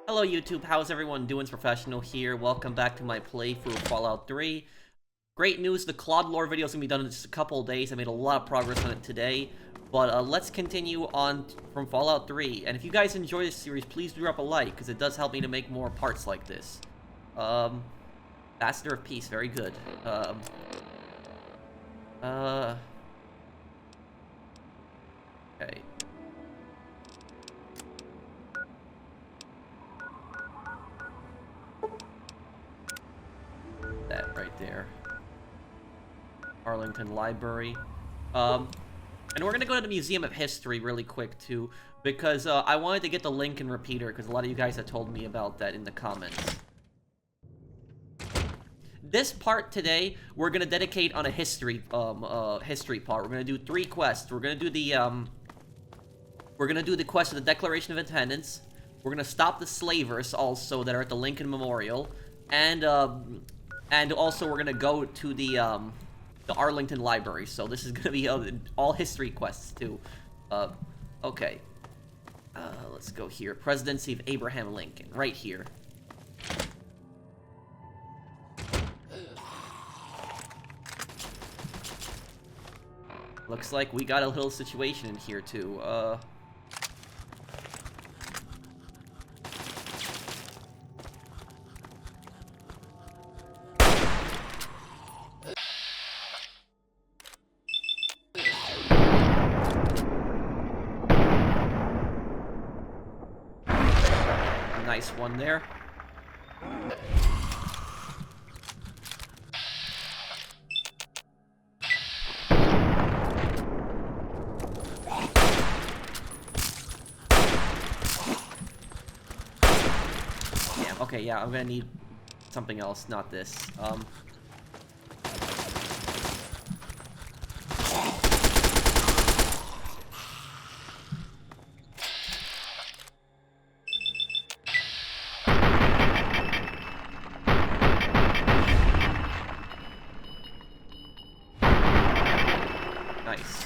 Hello YouTube, how's everyone doing? It's Professional here. Welcome back to my playthrough of Fallout 3. Great news, the Claude lore video is going to be done in just a couple of days. I made a lot of progress on it today. But let's continue on from Fallout 3. And if you guys enjoy this series, please drop a like, because it does help me to make more parts like this. Ambassador of Peace, very good. Okay. That right there. Arlington Library. And we're gonna go to the Museum of History really quick too, because I wanted to get the Lincoln repeater, because a lot of you guys have told me about that in the comments. This part today, we're gonna dedicate on a history history part. We're gonna do 3 quests. We're gonna do the quest of the Declaration of Independence. We're gonna stop the slavers also that are at the Lincoln Memorial, and also we're gonna go to the Arlington Library. So this is gonna be all history quests too. Okay. Let's go here. Presidency of Abraham Lincoln, right here. Looks like we got a little situation in here too. Nice one there. Damn, okay, yeah, I'm gonna need something else, not this. Nice.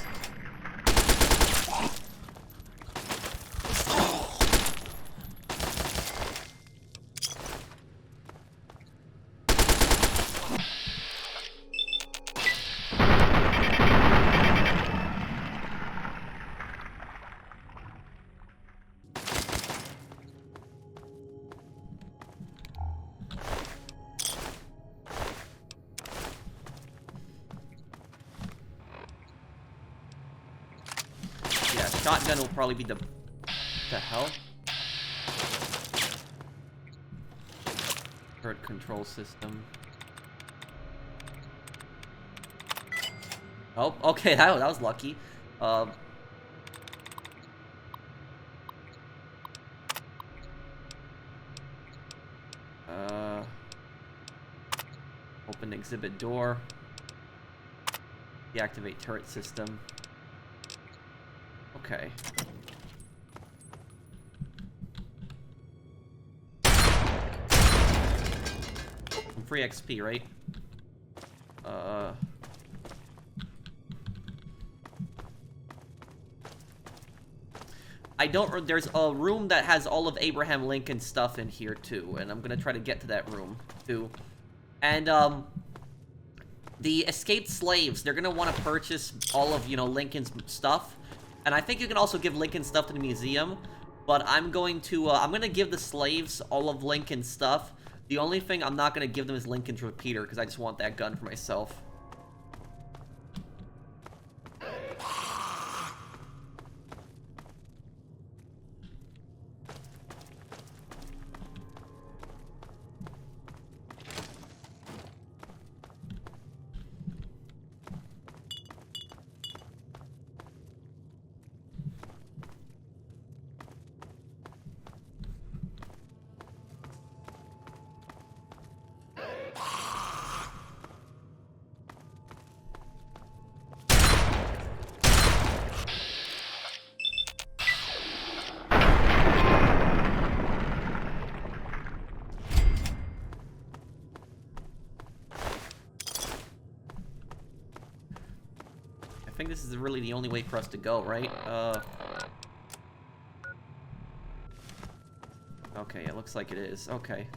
Yeah, shotgun will probably be the hell? Turret control system. Oh, okay, that was lucky. Open exhibit door. Deactivate turret system. Okay. Free XP, right? I don't. There's a room that has all of Abraham Lincoln's stuff in here too, and I'm gonna try to get to that room too. And the escaped slaves, they're gonna want to purchase all of Lincoln's stuff. And I think you can also give Lincoln stuff to the museum, but I'm gonna give the slaves all of Lincoln's stuff. The only thing I'm not gonna give them is Lincoln's repeater, because I just want that gun for myself. I think this is really the only way for us to go, right? Okay, it looks like it is. Okay.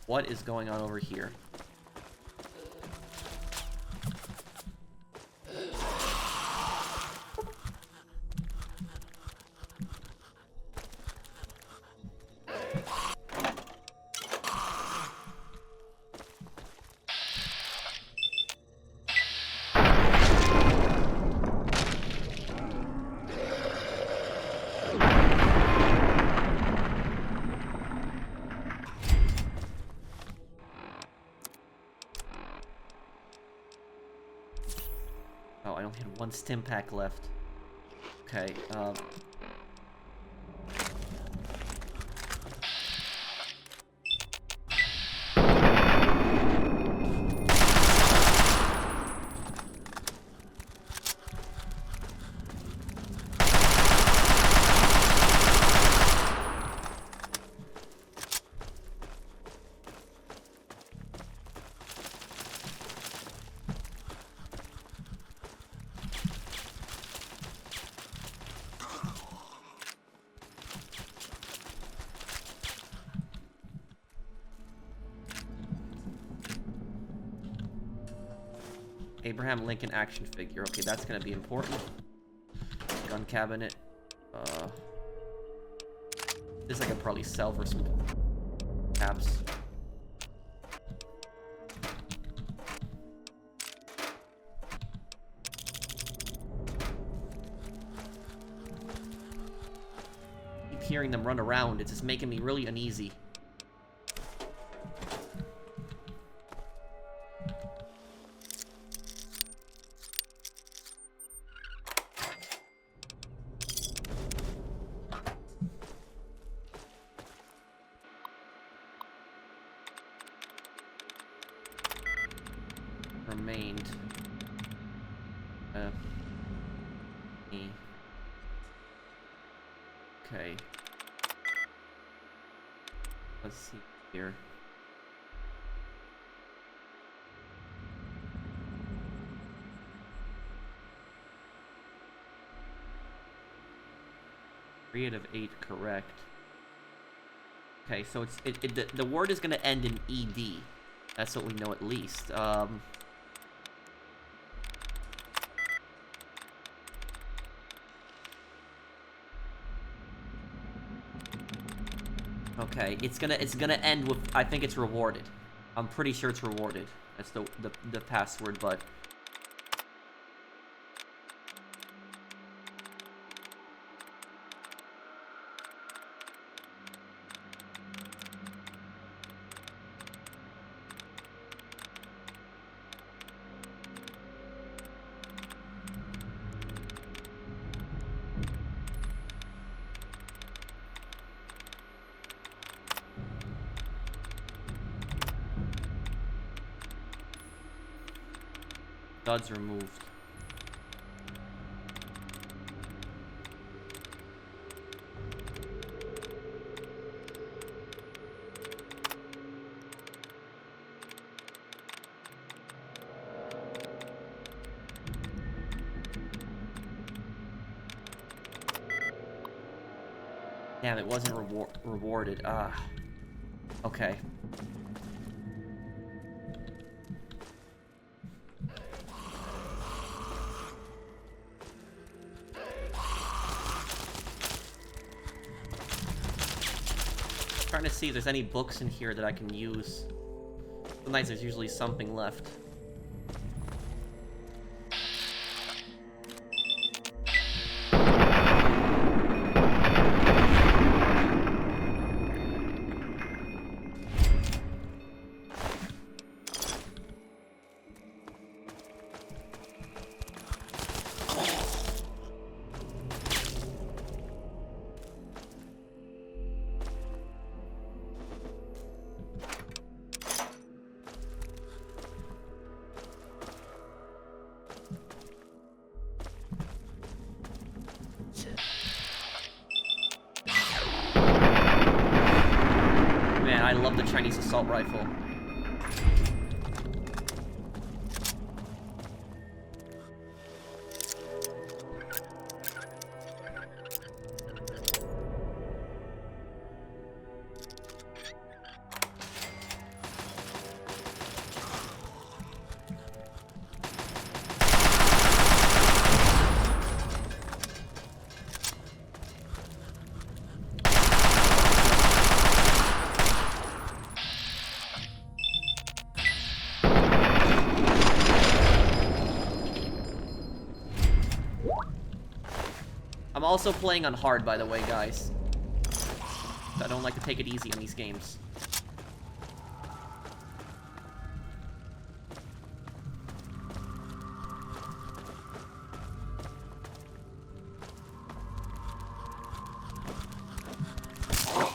What is going on over here? Oh, I only had one stim pack left. Okay, Abraham Lincoln action figure. Okay, that's gonna be important. Gun cabinet. This I could probably sell for some caps. Keep hearing them run around. It's just making me really uneasy. Remained. Okay. Let's see here. Creative 8, correct. Okay, so the word is gonna end in ED. That's what we know at least. Okay, it's gonna end with, I think it's rewarded. I'm pretty sure it's rewarded. That's the password, but studs removed. Damn, it wasn't rewarded. Ah. Okay. Trying to see if there's any books in here that I can use. Sometimes there's usually something left. I love the Chinese assault rifle. also playing on hard, by the way, guys. I don't like to take it easy in these games.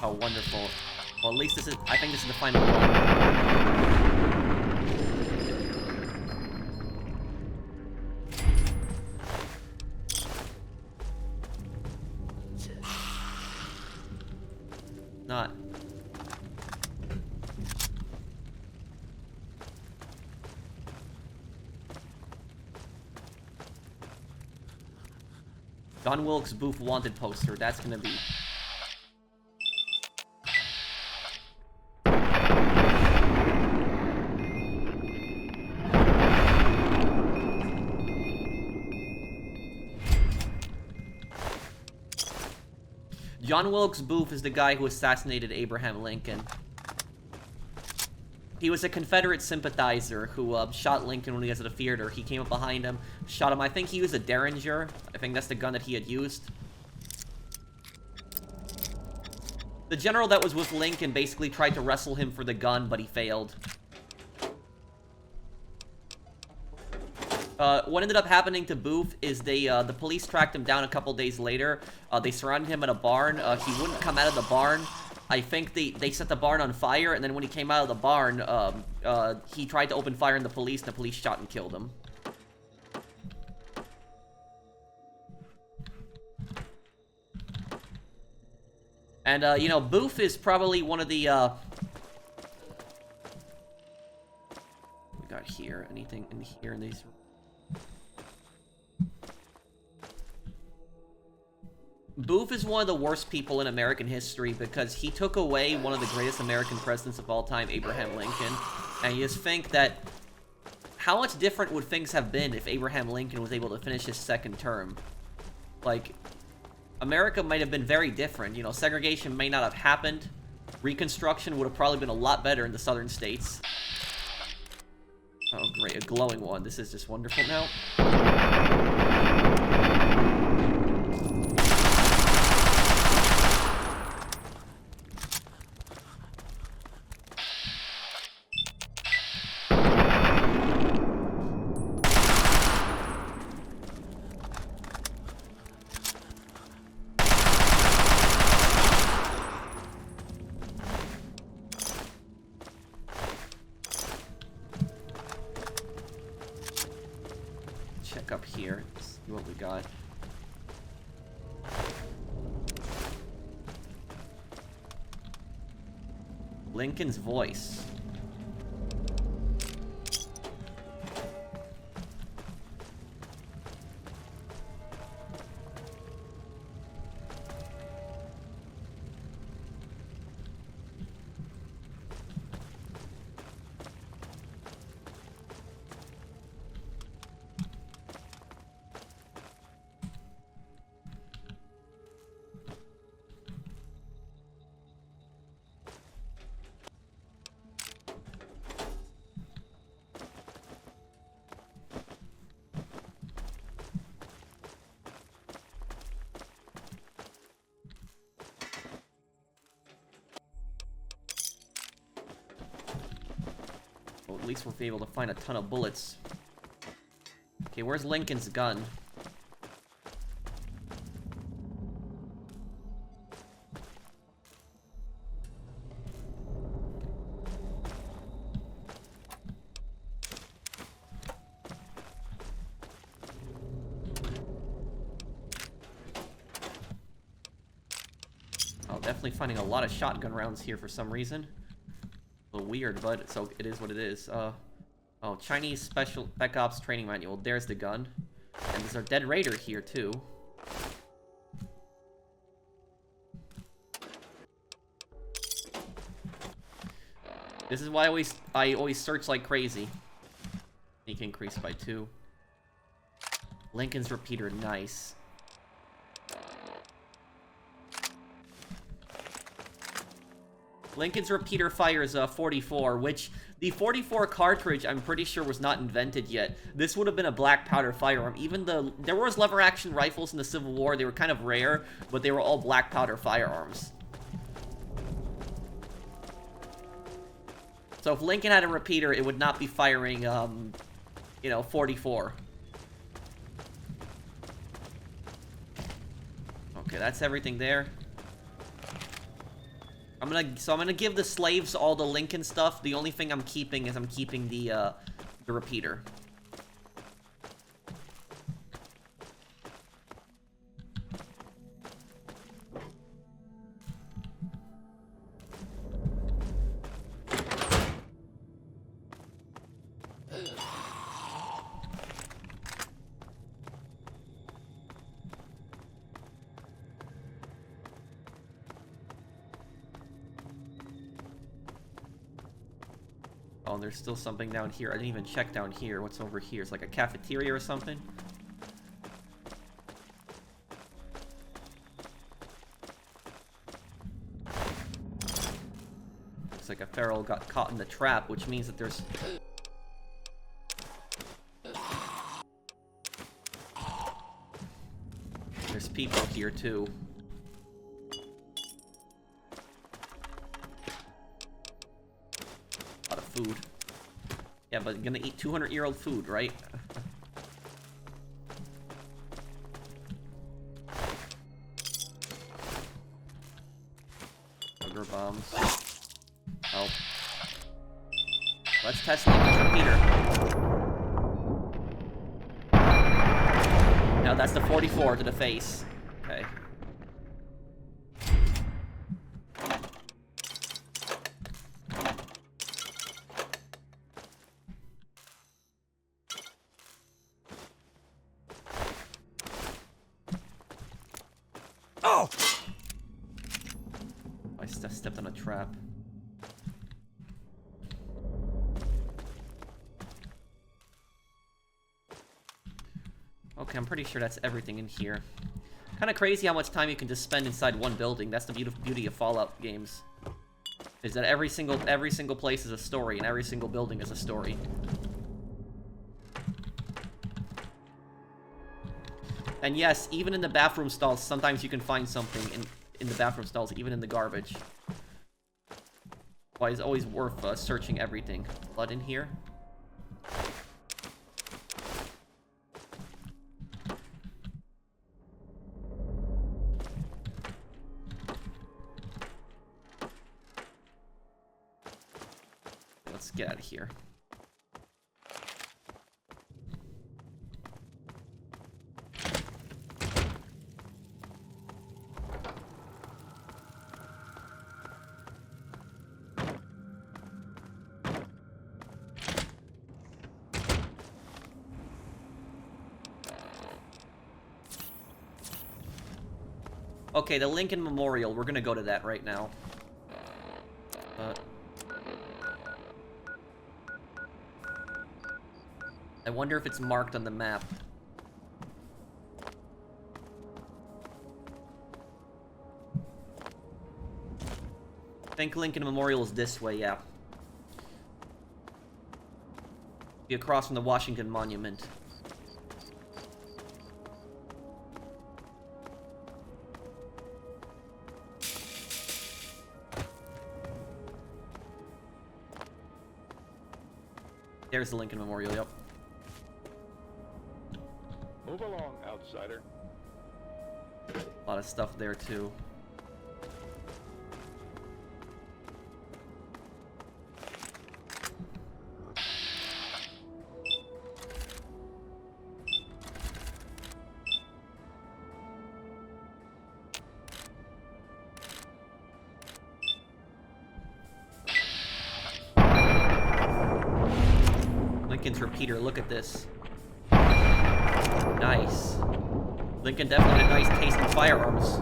Oh, wonderful. Well, at least this is... I think this is the final one. Not. John Wilkes Booth wanted poster. That's gonna be... John Wilkes Booth is the guy who assassinated Abraham Lincoln. He was a Confederate sympathizer who shot Lincoln when he was at a theater. He came up behind him, shot him. I think he used a Derringer. I think that's the gun that he had used. The general that was with Lincoln basically tried to wrestle him for the gun, but he failed. What ended up happening to Booth is the police tracked him down a couple days later. They surrounded him in a barn. He wouldn't come out of the barn. I think they set the barn on fire, and then when he came out of the barn, he tried to open fire on the police, and the police shot and killed him. And, you know, Booth is probably one of the, what we got here? Anything in here in these... Booth is one of the worst people in American history because he took away one of the greatest American presidents of all time, Abraham Lincoln. And you just think that, how much different would things have been if Abraham Lincoln was able to finish his second term? Like, America might have been very different. You know, segregation may not have happened. Reconstruction would have probably been a lot better in the southern states. Oh, great, a glowing one. This is just wonderful now. Check up here, see what we got. Lincoln's voice. Well, at least we'll be able to find a ton of bullets. Okay, where's Lincoln's gun? Oh, definitely finding a lot of shotgun rounds here for some reason. A little weird, but it is what it is. Oh, Chinese Special Spec Ops Training Manual. There's the gun. And there's our Dead Raider here, too. This is why I always search like crazy. Sneak increased by 2. Lincoln's repeater, nice. Lincoln's repeater fires 44, which the 44 cartridge I'm pretty sure was not invented yet. This would have been a black powder firearm. There was lever action rifles in the Civil War. They were kind of rare, but they were all black powder firearms. So if Lincoln had a repeater, it would not be firing, you know, 44. Okay, that's everything there. I'm gonna give the slaves all the Lincoln stuff. The only thing I'm keeping is the repeater. Oh, and there's still something down here. I didn't even check down here. What's over here? It's like a cafeteria or something. Looks like a feral got caught in the trap, which means that there's... There's people here, too. Food. Yeah, but you're gonna eat 200-year-old food, right? Sugar bombs. Oh. Let's test Lincoln's repeater. Now that's the 44 to the face. Okay. Stepped on a trap. Okay, I'm pretty sure that's everything in here. Kind of crazy how much time you can just spend inside one building. That's the beauty of Fallout games. Is that every single place is a story, and every single building is a story. And yes, even in the bathroom stalls, sometimes you can find something in the bathroom stalls, even in the garbage. Why it's always worth searching everything. Blood in here. Let's get out of here. Okay, the Lincoln Memorial. We're gonna go to that right now. I wonder if it's marked on the map. I think Lincoln Memorial is this way, yeah. Be across from the Washington Monument. There's the Lincoln Memorial, yep. Move along, outsider. A lot of stuff there, too. Lincoln's repeater, look at this. Nice. Lincoln definitely had a nice taste in firearms.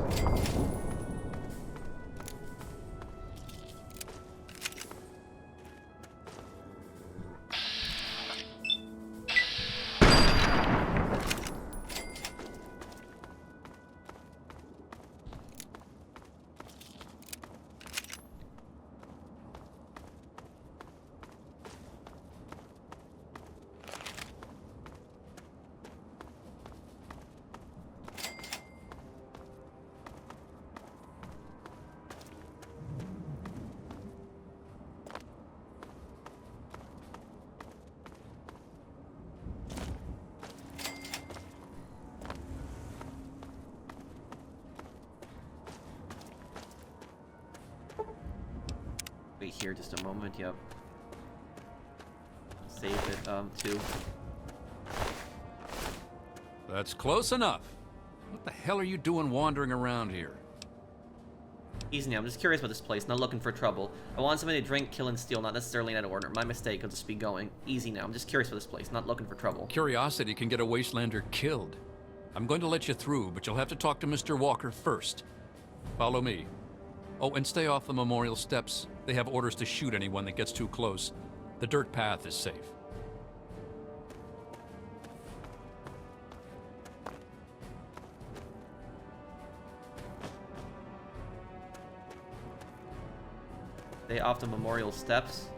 Wait here just a moment, yep. Save it, too. That's close enough. What the hell are you doing wandering around here? Easy now, I'm just curious about this place, not looking for trouble. I want somebody to drink, kill, and steal, not necessarily in that order. My mistake, I'll just be going. Easy now, I'm just curious about this place, not looking for trouble. Curiosity can get a wastelander killed. I'm going to let you through, but you'll have to talk to Mr. Walker first. Follow me. Oh, and stay off the memorial steps. They have orders to shoot anyone that gets too close. The dirt path is safe. Stay off the memorial steps.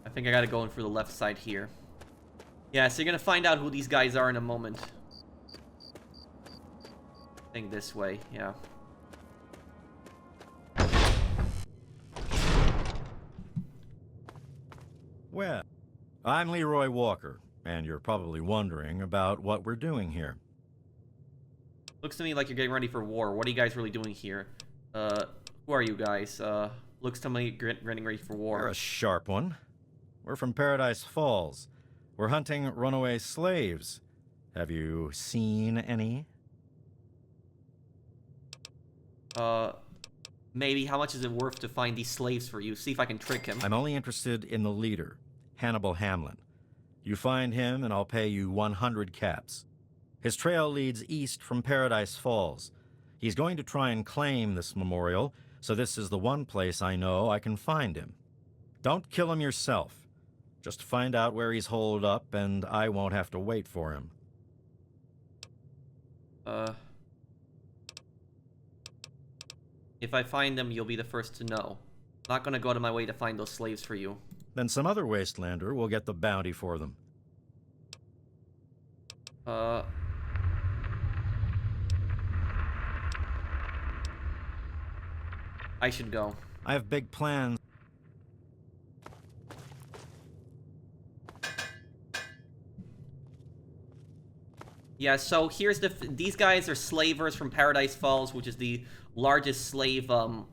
I think I gotta go in for the left side here. Yeah, so you're gonna find out who these guys are in a moment. I think this way, yeah. Well, I'm Leroy Walker, and you're probably wondering about what we're doing here. Looks to me like you're getting ready for war. What are you guys really doing here? Who are you guys? Looks to me getting ready for war. You're a sharp one. We're from Paradise Falls. We're hunting runaway slaves. Have you seen any? Maybe. How much is it worth to find these slaves for you? See if I can trick him. I'm only interested in the leader, Hannibal Hamlin. You find him and I'll pay you 100 caps. His trail leads east from Paradise Falls. He's going to try and claim this memorial, so this is the one place I know I can find him. Don't kill him yourself. Just find out where he's holed up and I won't have to wait for him. If I find them, you'll be the first to know. I'm not gonna go to my way to find those slaves for you. Then some other wastelander will get the bounty for them. I should go. I have big plans. Yeah, so here's these guys are slavers from Paradise Falls, which is the largest slaver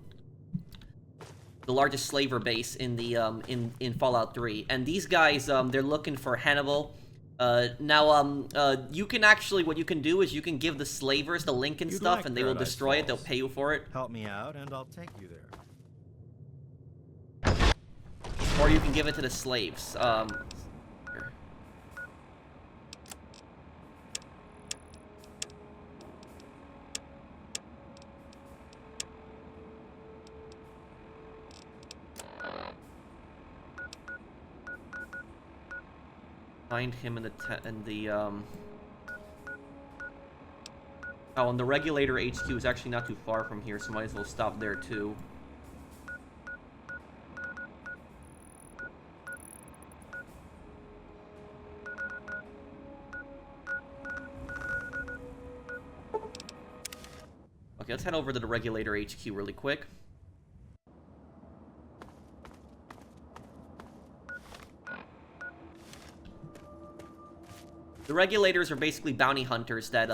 base in the in Fallout 3. And these guys they're looking for Hannibal. You can actually, what you can do is you can give the slavers the link and stuff, and they will destroy it. They'll pay you for it. Help me out and I'll take you there. Or you can give it to the slaves. Here. Find him in the Oh, and the Regulator HQ is actually not too far from here, so might as well stop there too. Okay, let's head over to the Regulator HQ really quick. The Regulators are basically bounty hunters that,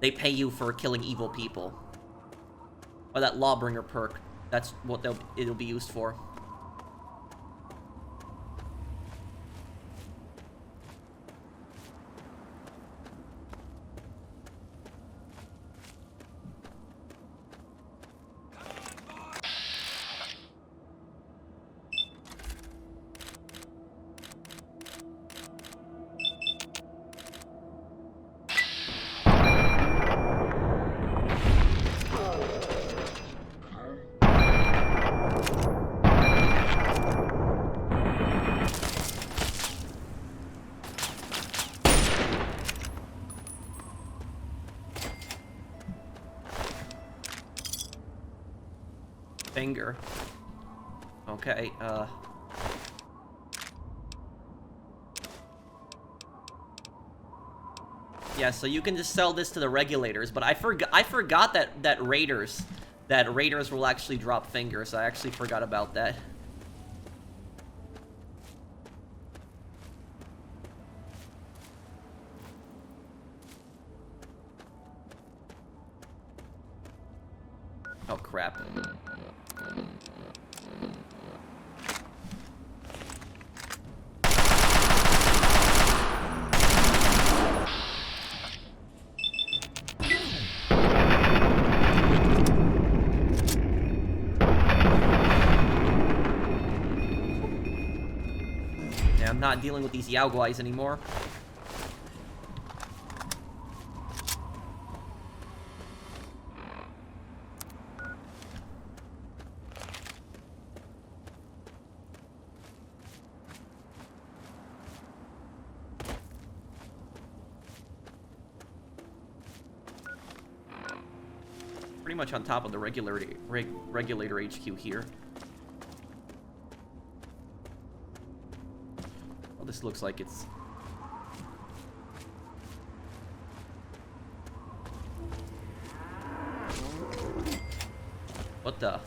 they pay you for killing evil people. Or that Lawbringer perk. That's what it'll be used for. Finger. Okay, yeah, so you can just sell this to the Regulators, but I forgot that Raiders will actually drop fingers. I actually forgot about that. Oh, crap. Yeah, I'm not dealing with these Yao guys anymore. Pretty much on top of the regulator HQ here. Well, this looks like it's... What the?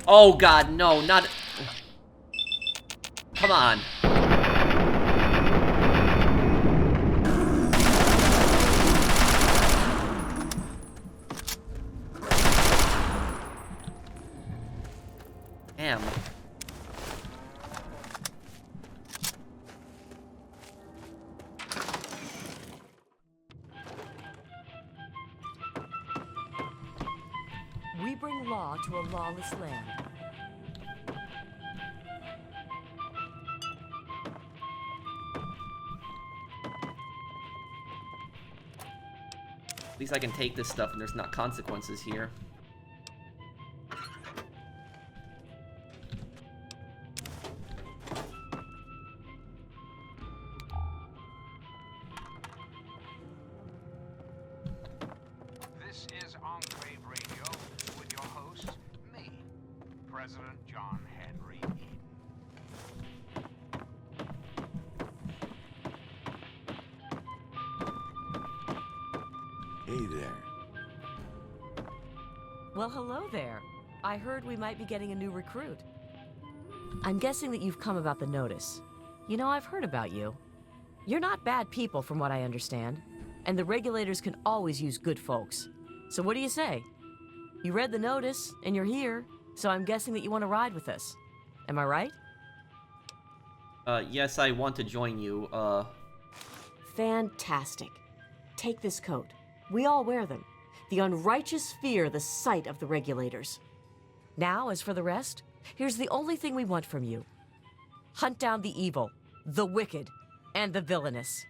Oh god, no, not... Come on. Damn. We bring law to a lawless land. At least I can take this stuff and there's not consequences here. This is Enclave Radio with your host, me, President John Henry Eden. Hey there. Well, hello there. I heard we might be getting a new recruit. I'm guessing that you've come about the notice. You know, I've heard about you. You're not bad people from what I understand, and the regulators can always use good folks. So what do you say? You read the notice, and you're here, so I'm guessing that you want to ride with us. Am I right? Yes, I want to join you, Fantastic. Take this coat. We all wear them. The unrighteous fear the sight of the regulators. Now, as for the rest, here's the only thing we want from you. Hunt down the evil, the wicked, and the villainous.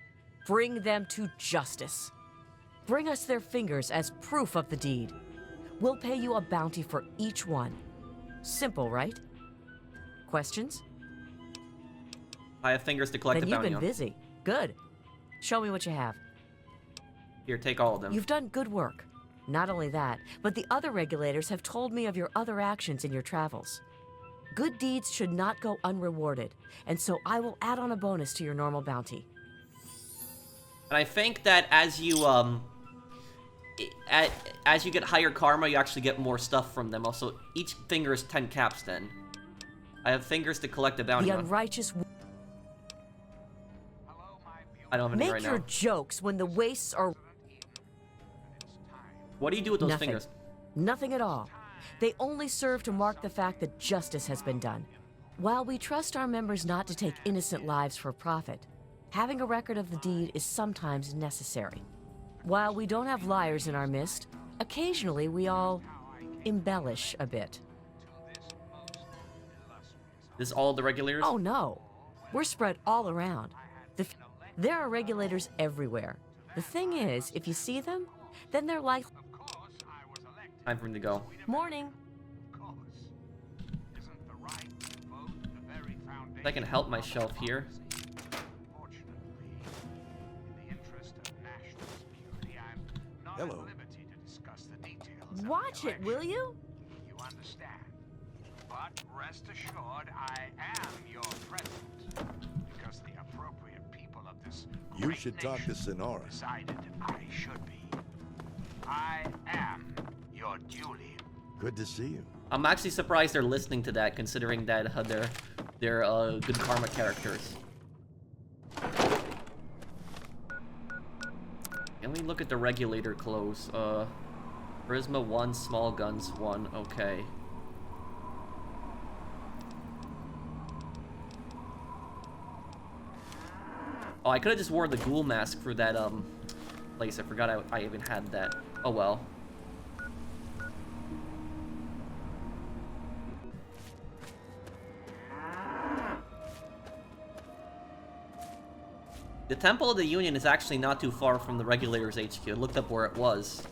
Bring them to justice. Bring us their fingers as proof of the deed. We'll pay you a bounty for each one. Simple, right? Questions? I have fingers to collect Then the you've bounty been on. busy. Good. Show me what you have. Here, take all of them. You've done good work. Not only that, but the other regulators have told me of your other actions in your travels. Good deeds should not go unrewarded, and so I will add on a bonus to your normal bounty. And I think that as you, as you get higher karma, you actually get more stuff from them. Also, each finger is 10 caps then. I have fingers to collect the bounty The on. unrighteous... I don't have any Make right your now. jokes when the wastes are... What do you do with those Nothing. fingers? Nothing at all. They only serve to mark the fact that justice has been done. While we trust our members not to take innocent lives for profit, having a record of the deed is sometimes necessary. While we don't have liars in our midst, occasionally we all embellish a bit. This is all the regulators? Oh no, we're spread all around. There are regulators everywhere. The thing is, if you see them, then they're like... Time for him to go. Morning. I can help myself here. Hello. Watch it, will you? You understand. But rest assured, I am your president. Because the appropriate people of this You great should talk to nation Sonora. decided I should be. I am your duly. Good to see you. I'm actually surprised they're listening to that, considering that they're good karma characters. Let me look at the regulator clothes. Charisma 1, small guns 1. Okay. Oh, I could have just worn the ghoul mask for that place. I forgot I even had that. Oh well. The Temple of the Union is actually not too far from the Regulators HQ. I looked up where it was.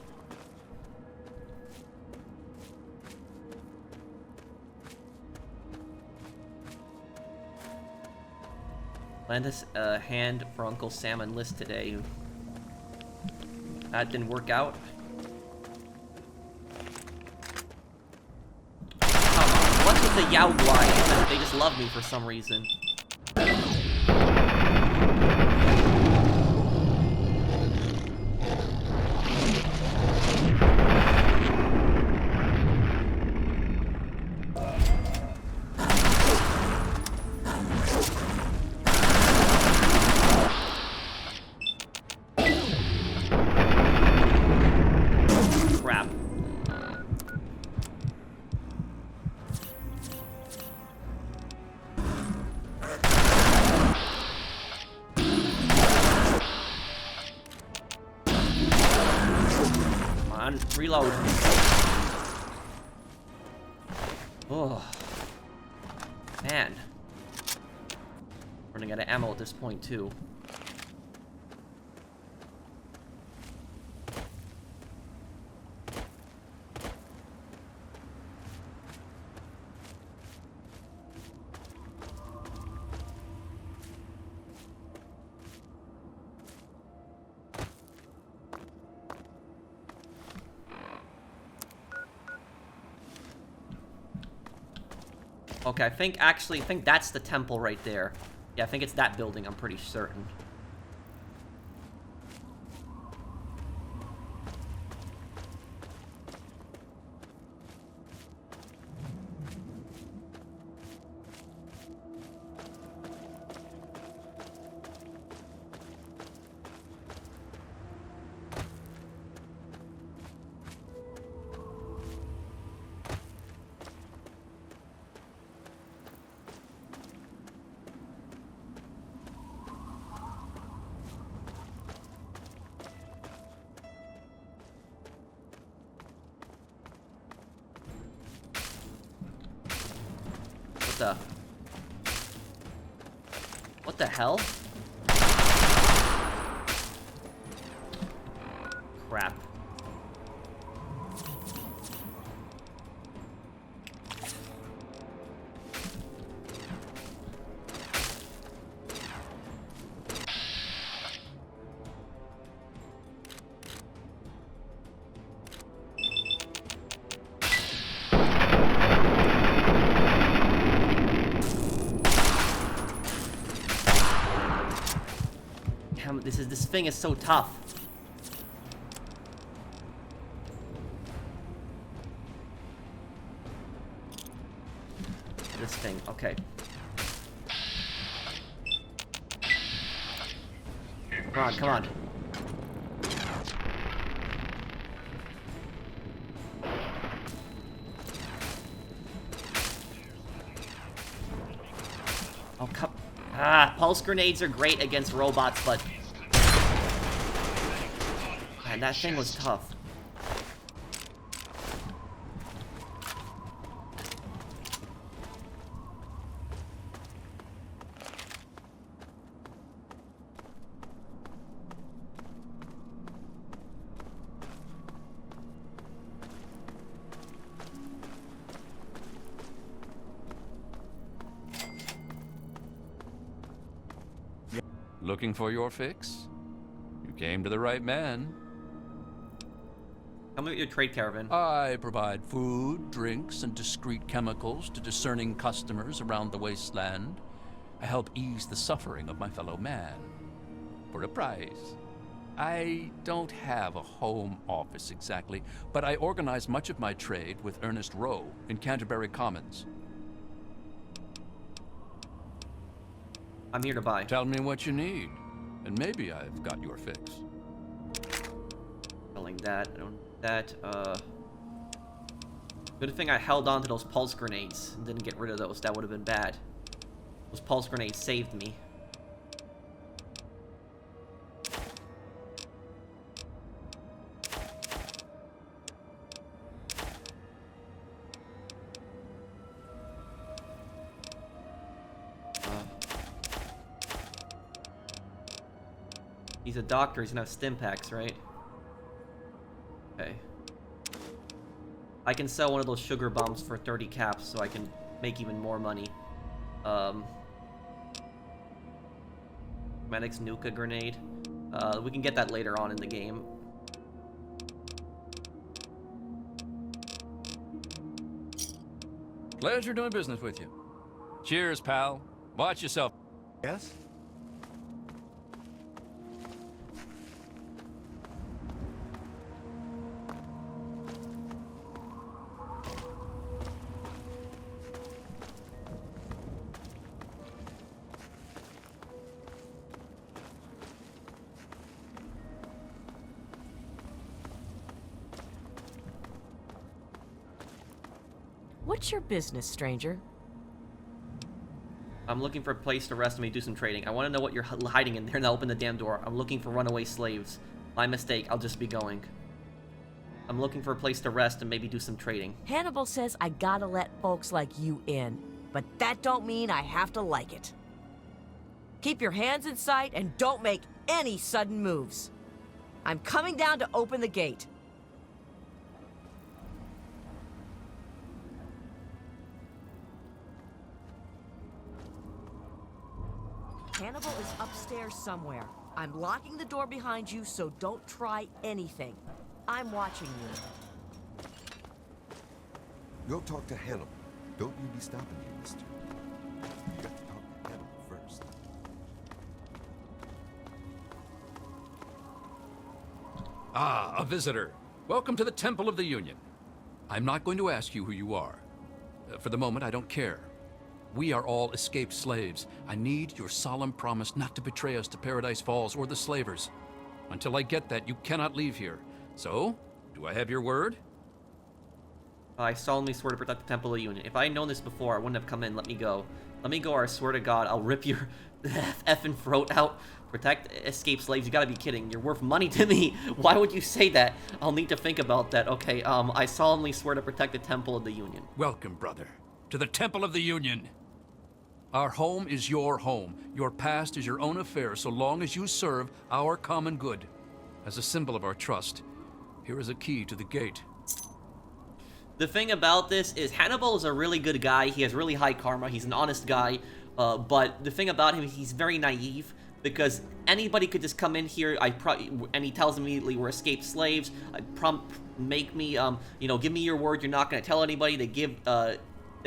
Lend us a hand for Uncle Sam enlist today. That didn't work out. Come on, what's with the Yao Guai? They just love me for some reason. Reload. Oh. Man. Running out of ammo at this point, too. Okay, I think that's the temple right there. Yeah, I think it's that building, I'm pretty certain. What the hell? Crap. This thing is so tough. This thing, okay. Come on, come on. Oh, come. Pulse grenades are great against robots, but man, that thing was tough. Looking for your fix? You came to the right man. Tell me about your trade caravan. I provide food, drinks, and discreet chemicals to discerning customers around the wasteland. I help ease the suffering of my fellow man. For a price. I don't have a home office exactly, but I organize much of my trade with Ernest Rowe in Canterbury Commons. I'm here to buy. Tell me what you need, and maybe I've got your fix. Selling that. I don't need that. Good thing I held on to those pulse grenades and didn't get rid of those. That would have been bad. Those pulse grenades saved me. He's a doctor, he's gonna have stim packs, right? Okay. I can sell one of those sugar bombs for 30 caps so I can make even more money. Medic's Nuka grenade. We can get that later on in the game. Pleasure doing business with you. Cheers, pal. Watch yourself. Yes? What's your business, stranger? I'm looking for a place to rest and maybe do some trading. I want to know what you're hiding in there, and I'll open the damn door. I'm looking for runaway slaves. My mistake, I'll just be going. I'm looking for a place to rest and maybe do some trading. Hannibal says I gotta let folks like you in, but that don't mean I have to like it. Keep your hands in sight and don't make any sudden moves. I'm coming down to open the gate. Hannibal is upstairs somewhere. I'm locking the door behind you, so don't try anything. I'm watching you. Go talk to Hannibal. Don't you be stopping me, mister. You got to talk to Hannibal first. Ah, a visitor. Welcome to the Temple of the Union. I'm not going to ask you who you are. For the moment, I don't care. We are all escaped slaves. I need your solemn promise not to betray us to Paradise Falls or the slavers. Until I get that, you cannot leave here. So, do I have your word? I solemnly swear to protect the Temple of the Union. If I had known this before, I wouldn't have come in. Let me go. Let me go, or I swear to God, I'll rip your effing throat out. Protect escaped slaves. You gotta be kidding. You're worth money to me. Why would you say that? I'll need to think about that. Okay, I solemnly swear to protect the Temple of the Union. Welcome, brother, to the Temple of the Union. Our home is your home. Your past is your own affair so long as you serve our common good. As a symbol of our trust, here is a key to the gate. The thing about this is Hannibal is a really good guy. He has really high karma. He's an honest guy. But the thing about him is he's very naive because anybody could just come in here. And he tells them immediately we're escaped slaves. Make me, give me your word. You're not going to tell anybody. They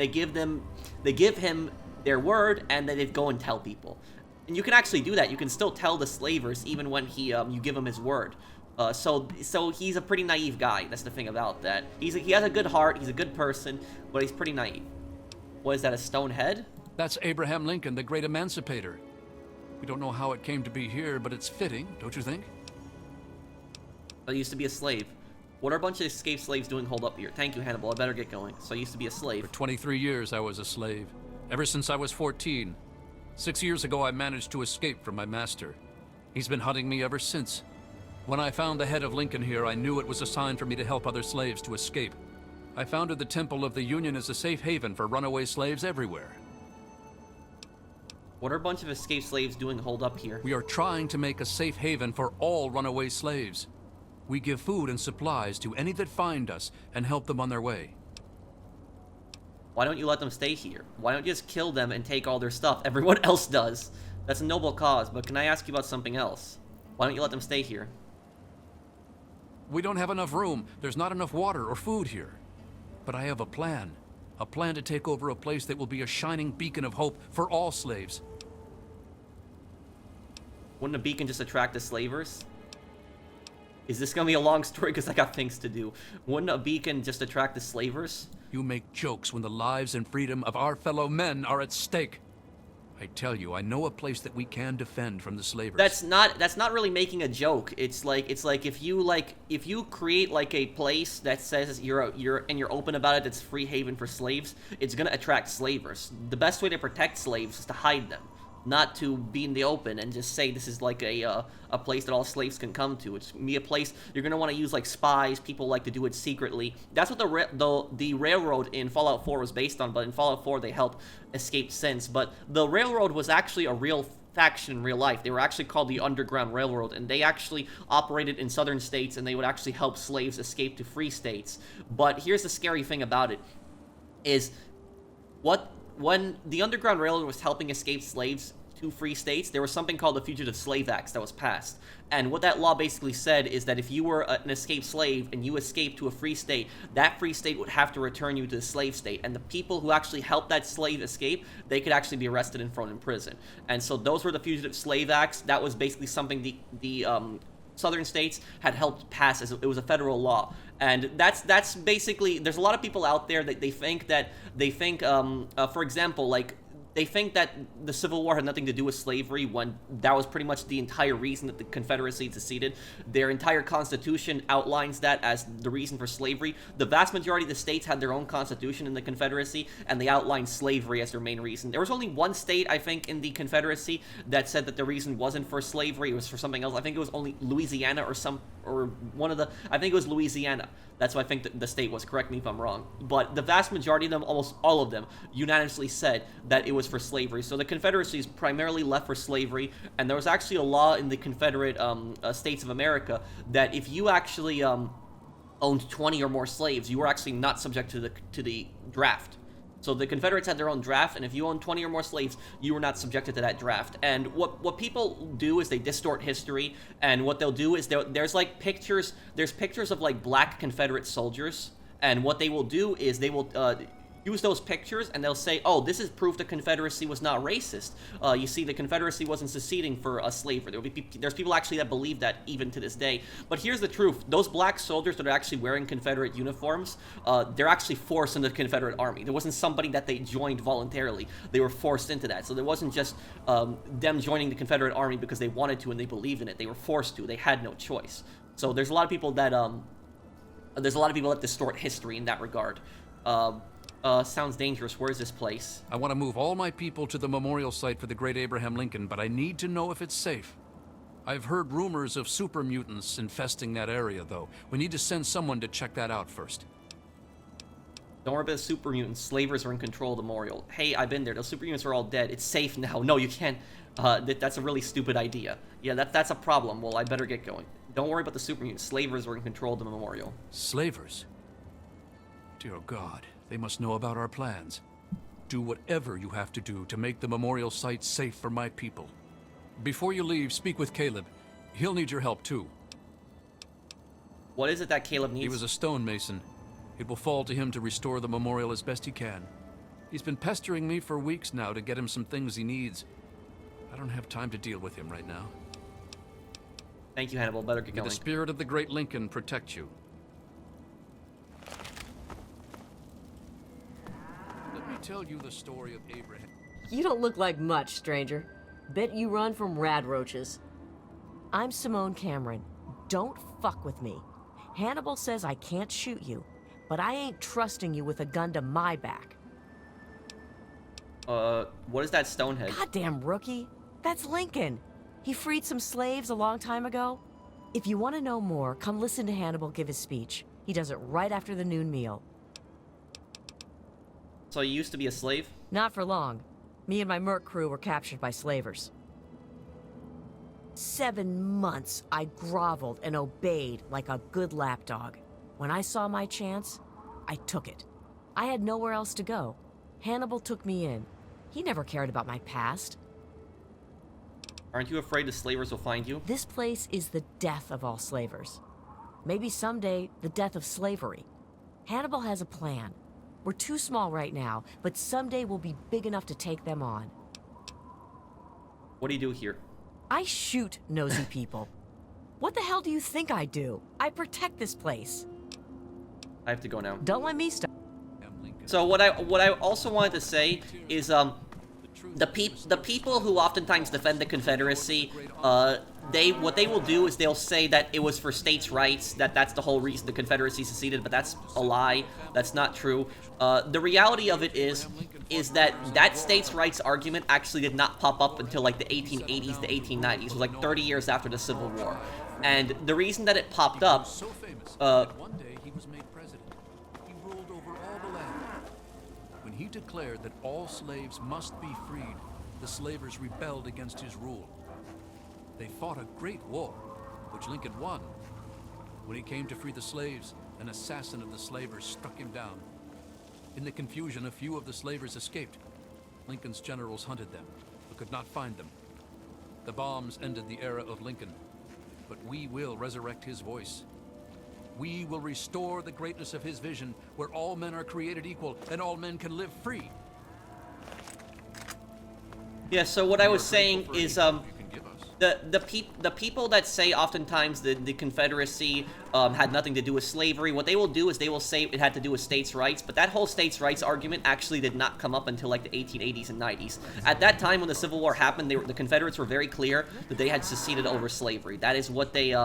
give him their word, and then they go and tell people. And you can actually do that. You can still tell the slavers even when you give him his word. So he's a pretty naive guy. That's the thing about that. He has a good heart. He's a good person, but he's pretty naive. What is that? A stone head? That's Abraham Lincoln, the great emancipator. We don't know how it came to be here, but it's fitting, don't you think? I used to be a slave. What are a bunch of escaped slaves doing hold up here? Thank you, Hannibal. I better get going. So I used to be a slave. For 23 years, I was a slave. Ever since I was 14. 6 years ago, I managed to escape from my master. He's been hunting me ever since. When I found the head of Lincoln here, I knew it was a sign for me to help other slaves to escape. I founded the Temple of the Union as a safe haven for runaway slaves everywhere. What are a bunch of escaped slaves doing hold up here? We are trying to make a safe haven for all runaway slaves. We give food and supplies to any that find us and help them on their way. Why don't you let them stay here? Why don't you just kill them and take all their stuff? Everyone else does. That's a noble cause, but can I ask you about something else? Why don't you let them stay here? We don't have enough room. There's not enough water or food here. But I have a plan. A plan to take over a place that will be a shining beacon of hope for all slaves. Wouldn't a beacon just attract the slavers? Is this gonna be a long story? Because I got things to do. Wouldn't a beacon just attract the slavers? You make jokes when the lives and freedom of our fellow men are at stake. I tell you, I know a place that we can defend from the slavers. That's not really making a joke. It's like if you create like a place that says you're open about it, that's free haven for slaves, it's gonna attract slavers. The best way to protect slaves is to hide them, not to be in the open and just say this is like a place that all slaves can come to. It's gonna be a place you're gonna want to use like spies. People like to do it secretly. That's what the railroad in Fallout 4 was based on. But in Fallout 4 they helped escape since. But the railroad was actually a real faction in real life. They were actually called the Underground Railroad, and they actually operated in southern states, and they would actually help slaves escape to free states. But here's the scary thing about it, is when the Underground Railroad was helping escape slaves to free states, there was something called the Fugitive Slave Act that was passed. And what that law basically said is that if you were an escaped slave and you escaped to a free state, that free state would have to return you to the slave state. And the people who actually helped that slave escape, they could actually be arrested and thrown in prison. And so those were the Fugitive Slave Acts. That was basically something the southern states had helped pass, as it was a federal law. And that's basically, there's a lot of people out there that they think, for example, like, they think that the Civil War had nothing to do with slavery, when that was pretty much the entire reason that the Confederacy seceded. Their entire constitution outlines that as the reason for slavery. The vast majority of the states had their own constitution in the Confederacy, and they outlined slavery as their main reason. There was only one state, I think, in the Confederacy that said that the reason wasn't for slavery, it was for something else. I think it was only Louisiana I think it was Louisiana. That's what I think the state was. Correct me if I'm wrong. But the vast majority of them, almost all of them, unanimously said that it was for slavery. So the Confederacy is primarily left for slavery, and there was actually a law in the Confederate States of America that if you actually owned 20 or more slaves, you were actually not subject to the draft. So the Confederates had their own draft, and if you owned 20 or more slaves, you were not subjected to that draft. And what people do is they distort history, and what they'll do is there's pictures of like black Confederate soldiers, and what they will do is they will use those pictures, and they'll say, oh, this is proof the Confederacy was not racist. You see, the Confederacy wasn't seceding for a slavery. There's people actually that believe that even to this day. But here's the truth. Those black soldiers that are actually wearing Confederate uniforms, they're actually forced into the Confederate Army. There wasn't somebody that they joined voluntarily. They were forced into that. So there wasn't just them joining the Confederate Army because they wanted to and they believed in it. They were forced to. They had no choice. So there's a lot of people that distort history in that regard. Sounds dangerous. Where's this place? I want to move all my people to the memorial site for the great Abraham Lincoln, but I need to know if it's safe. I've heard rumors of super mutants infesting that area, though. We need to send someone to check that out first. Don't worry about the super mutants. Slavers are in control of the memorial. Hey, I've been there. Those super mutants are all dead. It's safe now. No, you can't. That's a really stupid idea. Yeah, that's a problem. Well, I better get going. Don't worry about the super mutants. Slavers are in control of the memorial. Slavers? Dear God. They must know about our plans. Do whatever you have to do to make the memorial site safe for my people. Before you leave, speak with Caleb. He'll need your help, too. What is it that Caleb needs? He was a stonemason. It will fall to him to restore the memorial as best he can. He's been pestering me for weeks now to get him some things he needs. I don't have time to deal with him right now. Thank you, Hannibal. Better get going. May the spirit of the great Lincoln protect you. Tell you the story of Abraham. You don't look like much, stranger. Bet you run from rad roaches. I'm Simone Cameron. Don't fuck with me. Hannibal says I can't shoot you, but I ain't trusting you with a gun to my back. What is that stonehead? Goddamn rookie. That's Lincoln. He freed some slaves a long time ago. If you want to know more, come listen to Hannibal give his speech. He does it right after the noon meal. So you used to be a slave? Not for long. Me and my merc crew were captured by slavers. 7 months I groveled and obeyed like a good lapdog. When I saw my chance, I took it. I had nowhere else to go. Hannibal took me in. He never cared about my past. Aren't you afraid the slavers will find you? This place is the death of all slavers. Maybe someday, the death of slavery. Hannibal has a plan. We're too small right now, but someday we'll be big enough to take them on. What do you do here? I shoot nosy people. What the hell do you think I do? I protect this place. I have to go now. Don't let me stop. So what I also wanted to say is the people who oftentimes defend the Confederacy, what they will do is they'll say that it was for states' rights, that's the whole reason the Confederacy seceded, but that's a lie. That's not true. The reality of it is that states' rights argument actually did not pop up until like the 1880s, the 1890s. It was like 30 years after the Civil War. And the reason that it popped up, So famous that one day he was made president. He ruled over all the land. When he declared that all slaves must be freed, the slavers rebelled against his rule. They fought a great war, which Lincoln won. When he came to free the slaves, an assassin of the slavers struck him down. In the confusion, a few of the slavers escaped. Lincoln's generals hunted them, but could not find them. The bombs ended the era of Lincoln, but we will resurrect his voice. We will restore the greatness of his vision, where all men are created equal and all men can live free. yeah, so what I was saying is, You can give us. the people that say oftentimes the Confederacy had nothing to do with slavery, what they will do is they will say it had to do with states' rights, but that whole states' rights argument actually did not come up until like the 1880s and 90s. At that time when the Civil War happened, the Confederates were very clear that they had seceded over slavery. That is what they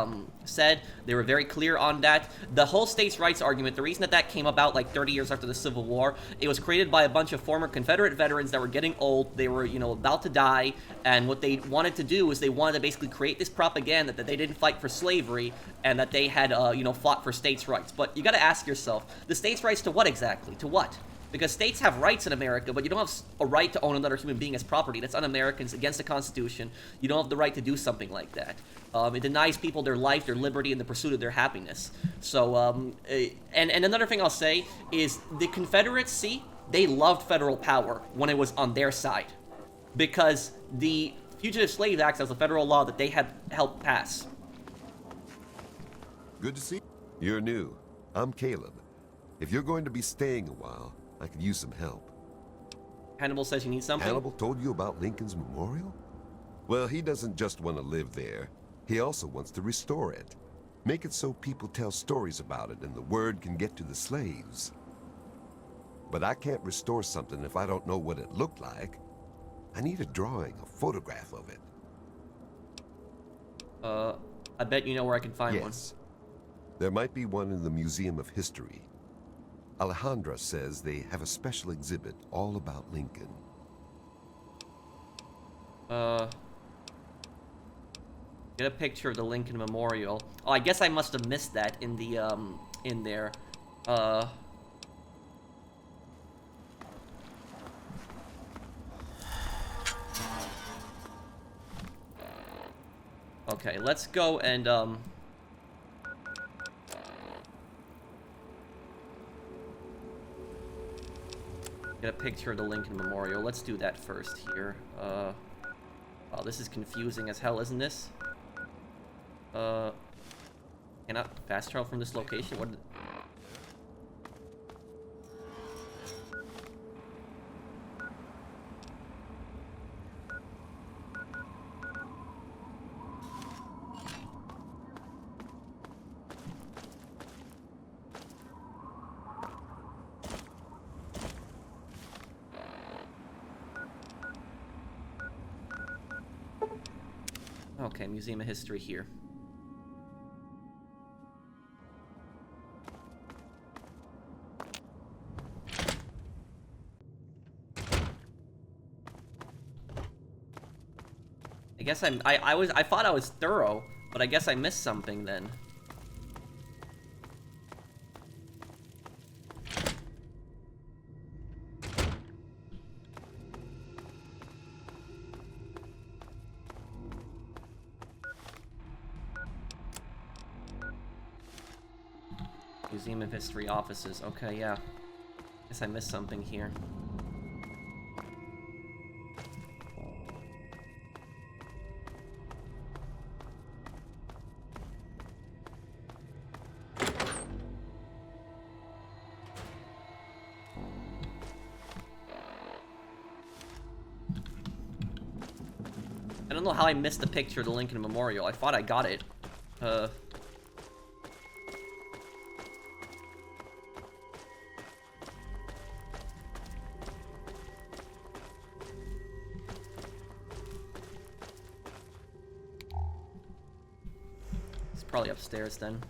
said. They were very clear on that. The whole states' rights argument, the reason that came about like 30 years after the Civil War, it was created by a bunch of former Confederate veterans that were getting old. They were, about to die, and what they wanted to do is they wanted to basically create this propaganda that they didn't fight for slavery and that they had, fought for states' rights. But you gotta ask yourself, the states' rights to what exactly? To what? Because states have rights in America, but you don't have a right to own another human being as property. That's un-American, it's against the Constitution. You don't have the right to do something like that. It denies people their life, their liberty, and the pursuit of their happiness. So, and another thing I'll say is the Confederacy, they loved federal power when it was on their side. Because the Fugitive Slave Act was a federal law that they had helped pass. Good to see you. You're new. I'm Caleb. If you're going to be staying a while, I could use some help. Hannibal says you need something? Hannibal told you about Lincoln's memorial? Well, he doesn't just want to live there. He also wants to restore it. Make it so people tell stories about it and the word can get to the slaves. But I can't restore something if I don't know what it looked like. I need a drawing, a photograph of it. I bet you know where I can find one. Yes. There might be one in the Museum of History. Alejandra says they have a special exhibit all about Lincoln. Get a picture of the Lincoln Memorial. Oh, I guess I must have missed that in the, in there. Okay, let's go and, get a picture of the Lincoln Memorial. Let's do that first here. Wow, this is confusing as hell, isn't this? Cannot fast travel from this location? What? Okay, Museum of History here. I guess I thought I was thorough, but I guess I missed something then. Museum of History offices. Okay, yeah. Guess I missed something here. I don't know how I missed the picture of the Lincoln Memorial. I thought I got it. Probably upstairs then.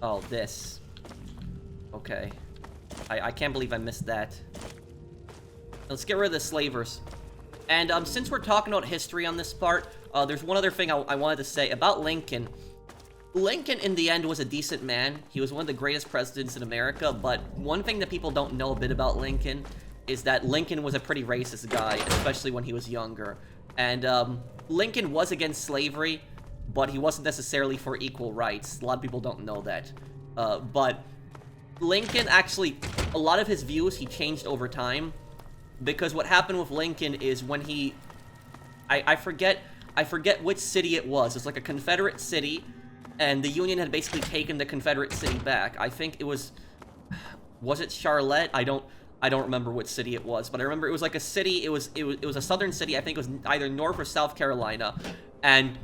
Oh, this. Okay. I can't believe I missed that. Let's get rid of the slavers. And since we're talking about history on this part, there's one other thing I wanted to say about Lincoln. Lincoln, in the end, was a decent man. He was one of the greatest presidents in America, but one thing that people don't know a bit about Lincoln is that Lincoln was a pretty racist guy, especially when he was younger. And Lincoln was against slavery, but he wasn't necessarily for equal rights. A lot of people don't know that. But Lincoln actually, a lot of his views, he changed over time. Because what happened with Lincoln is when he... I forget which city it was. It's like a Confederate city, and the Union had basically taken the Confederate city back. I think it was... Was it Charlotte? I don't remember which city it was, but I remember it was like a city, it was a southern city. I think it was either North or South Carolina. And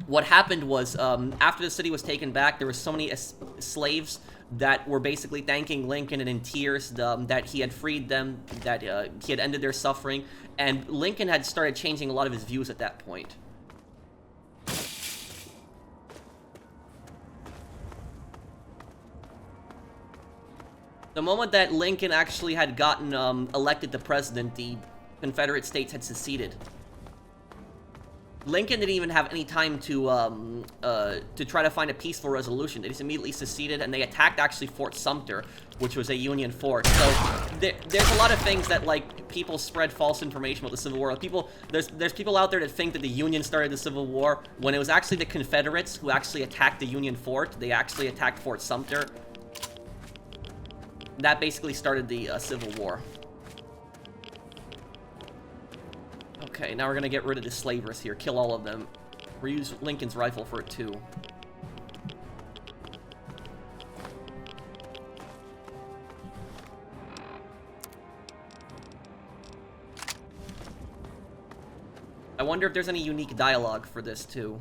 what happened was, after the city was taken back, there were so many slaves that were basically thanking Lincoln and in tears that he had freed them, that he had ended their suffering, and Lincoln had started changing a lot of his views at that point. The moment that Lincoln actually had gotten elected to president, the Confederate States had seceded. Lincoln didn't even have any time to try to find a peaceful resolution. They just immediately seceded, and they attacked actually Fort Sumter, which was a Union fort. So there's a lot of things that, like, people spread false information about the Civil War. There's people out there that think that the Union started the Civil War when it was actually the Confederates who actually attacked the Union fort. They actually attacked Fort Sumter. That basically started the Civil War. Okay, now we're gonna get rid of the slavers here. Kill all of them. Reuse Lincoln's rifle for it too. I wonder if there's any unique dialogue for this too.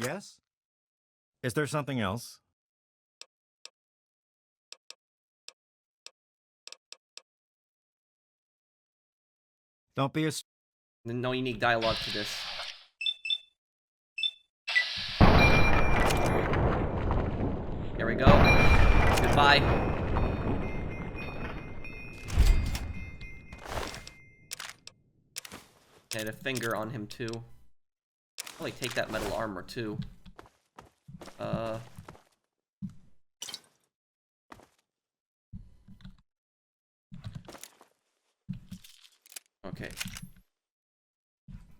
Yes? Is there something else? Don't be a... No unique dialogue to this. Here we go. Goodbye. Okay, the finger on him too. Probably take that metal armor too. Okay.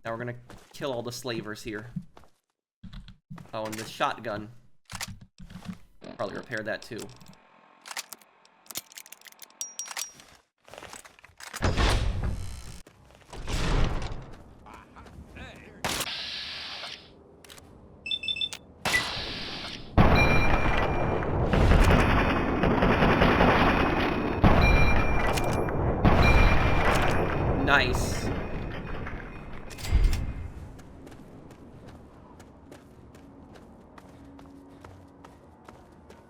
Now we're gonna kill all the slavers here. Oh, and the shotgun. Probably repair that too. Nice.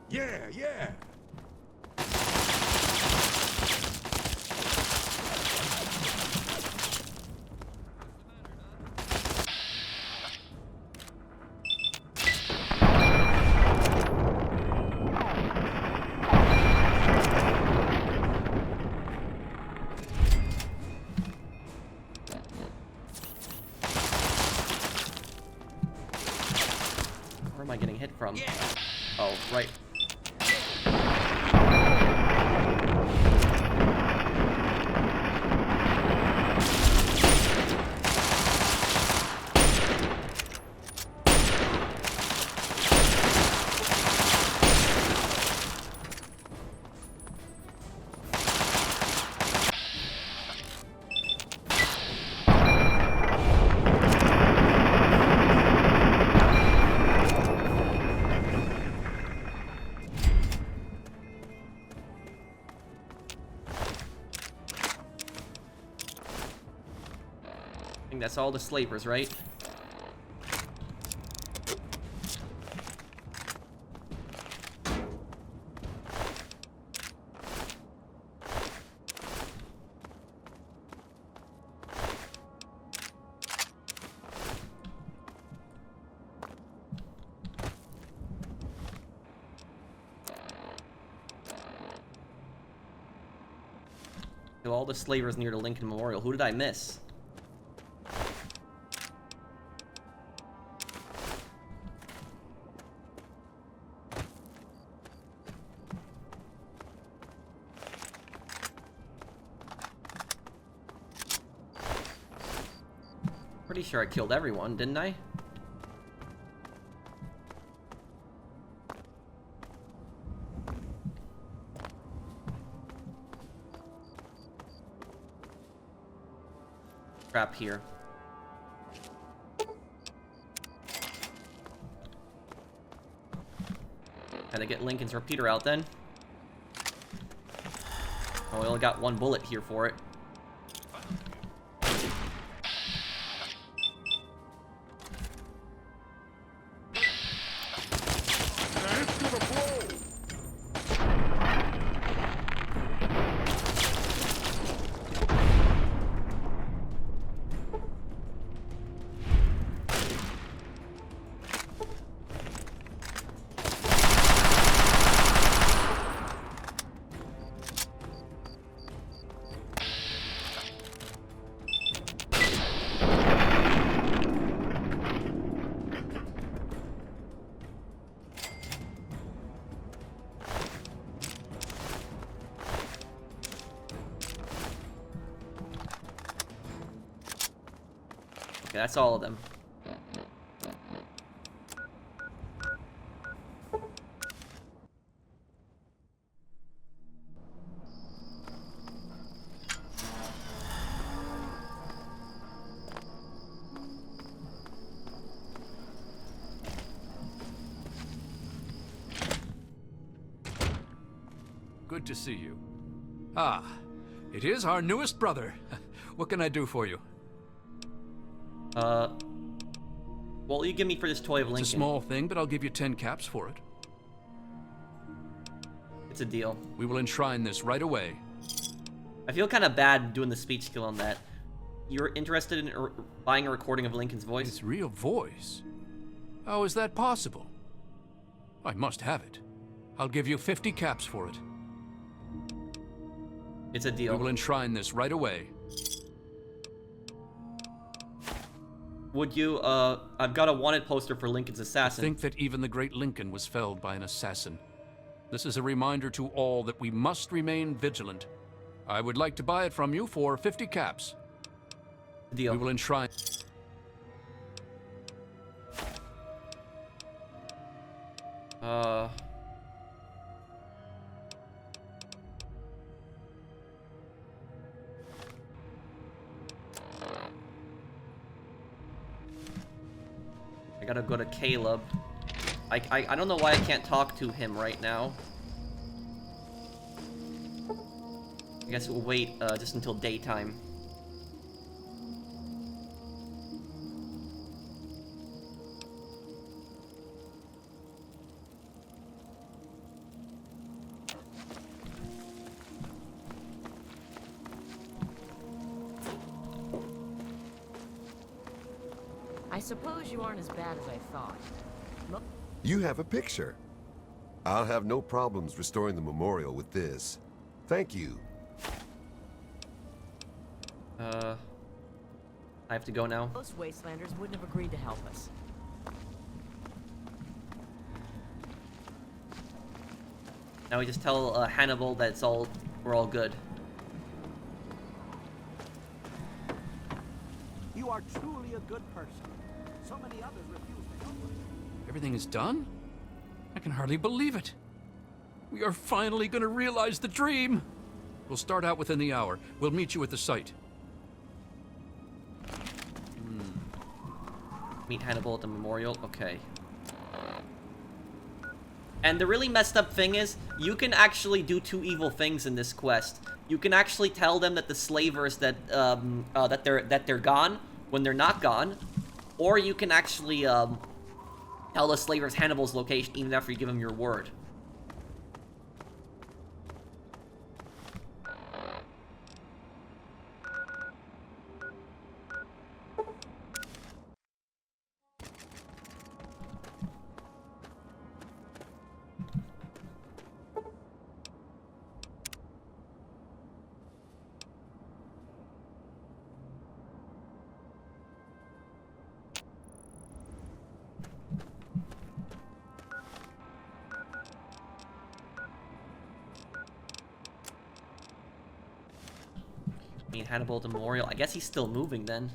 Yeah. Where am I getting hit from? Oh, right. think that's all the slavers, right? So all the slavers near the Lincoln Memorial. Who did I miss? Pretty sure I killed everyone, didn't I? Trap here. Had to get Lincoln's repeater out then. Oh, we only got one bullet here for it. Okay, that's all of them. Good to see you. Ah, it is our newest brother. What can I do for you? What will you give me for this toy of Lincoln? It's a small thing, but I'll give you 10 caps for it. It's a deal. We will enshrine this right away. I feel kind of bad doing the speech skill on that. You're interested in buying a recording of Lincoln's voice? His real voice? How is that possible? I must have it. I'll give you 50 caps for it. It's a deal. We will enshrine this right away. Would you, I've got a wanted poster for Lincoln's assassin. Think that even the great Lincoln was felled by an assassin. This is a reminder to all that we must remain vigilant. I would like to buy it from you for 50 caps. Deal. We will enshrine... I gotta go to Caleb. I don't know why I can't talk to him right now. I guess we'll wait just until daytime. I suppose you aren't as bad as I thought. You have a picture. I'll have no problems restoring the memorial with this. Thank you. I have to go now. Most wastelanders wouldn't have agreed to help us. Now we just tell Hannibal that we're all good. You are truly a good person. So many others refuse to help us. Everything is done? I can hardly believe it. We are finally going to realize the dream. We'll start out within the hour. We'll meet you at the site. Meet Hannibal at the memorial. Okay. And the really messed up thing is, you can actually do two evil things in this quest. You can actually tell them that the slavers that they're gone, when they're not gone, or you can actually tell the slavers Hannibal's location even after you give him your word. I mean, Hannibal Memorial. I guess he's still moving then.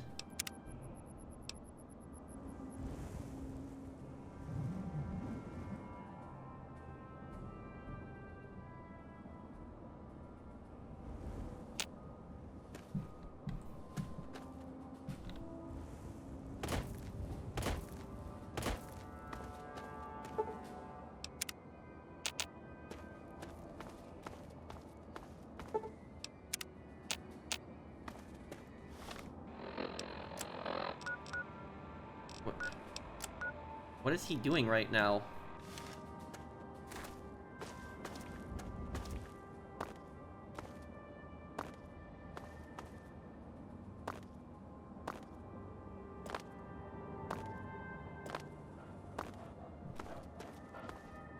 What is he doing right now?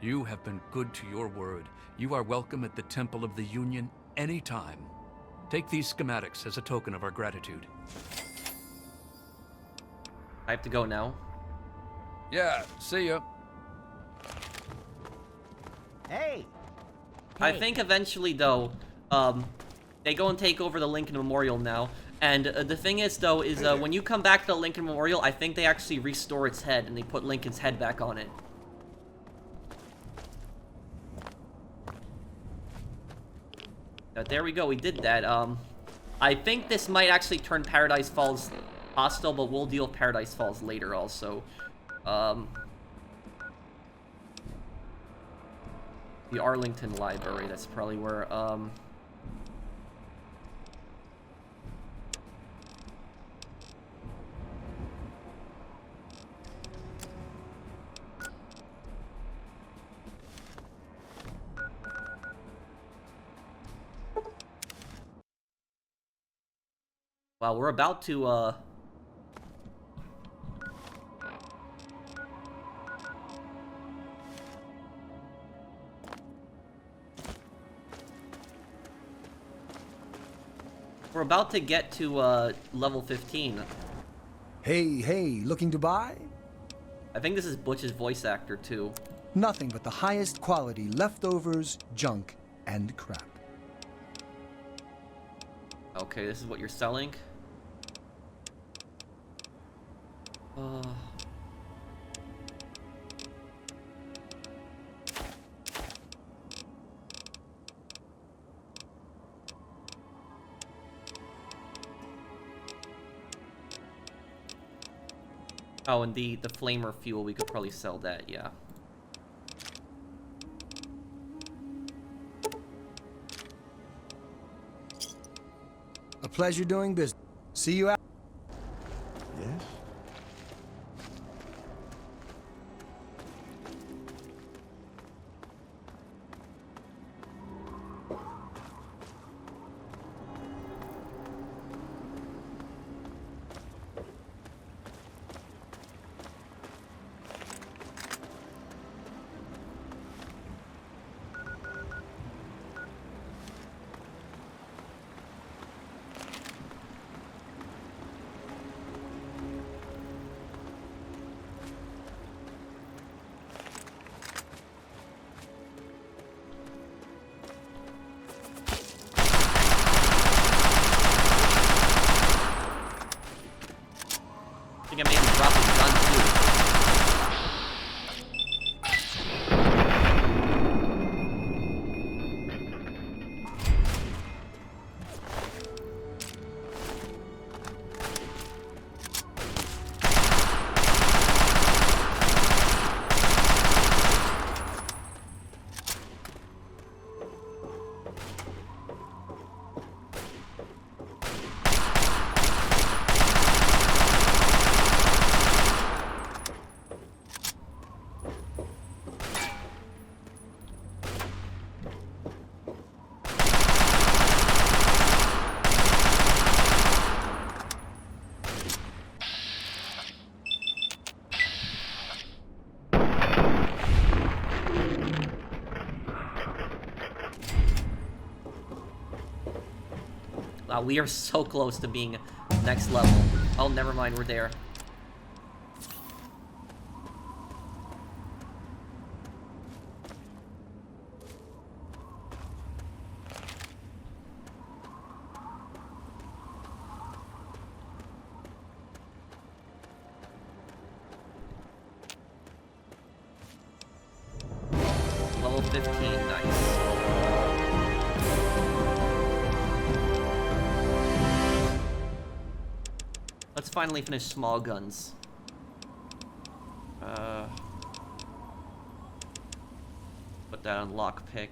You have been good to your word. You are welcome at the Temple of the Union anytime. Take these schematics as a token of our gratitude. I have to go now. Yeah, see ya. Hey! I think eventually, though, they go and take over the Lincoln Memorial now. And the thing is, though, is when you come back to the Lincoln Memorial, I think they actually restore its head, and they put Lincoln's head back on it. There we go, we did that. I think this might actually turn Paradise Falls hostile, but we'll deal with Paradise Falls later also. The Arlington Library, that's probably where, Wow, we're about to, we're about to get to, level 15. Hey, looking to buy? I think this is Butch's voice actor, too. Nothing but the highest quality leftovers, junk, and crap. Okay, this is what you're selling. Oh, and the flamer fuel, we could probably sell that, yeah. A pleasure doing business. See you out. Yes? We are so close to being next level. Oh, never mind, we're there. Level 15, nice. Let's finally finish small guns. Put that on lockpick.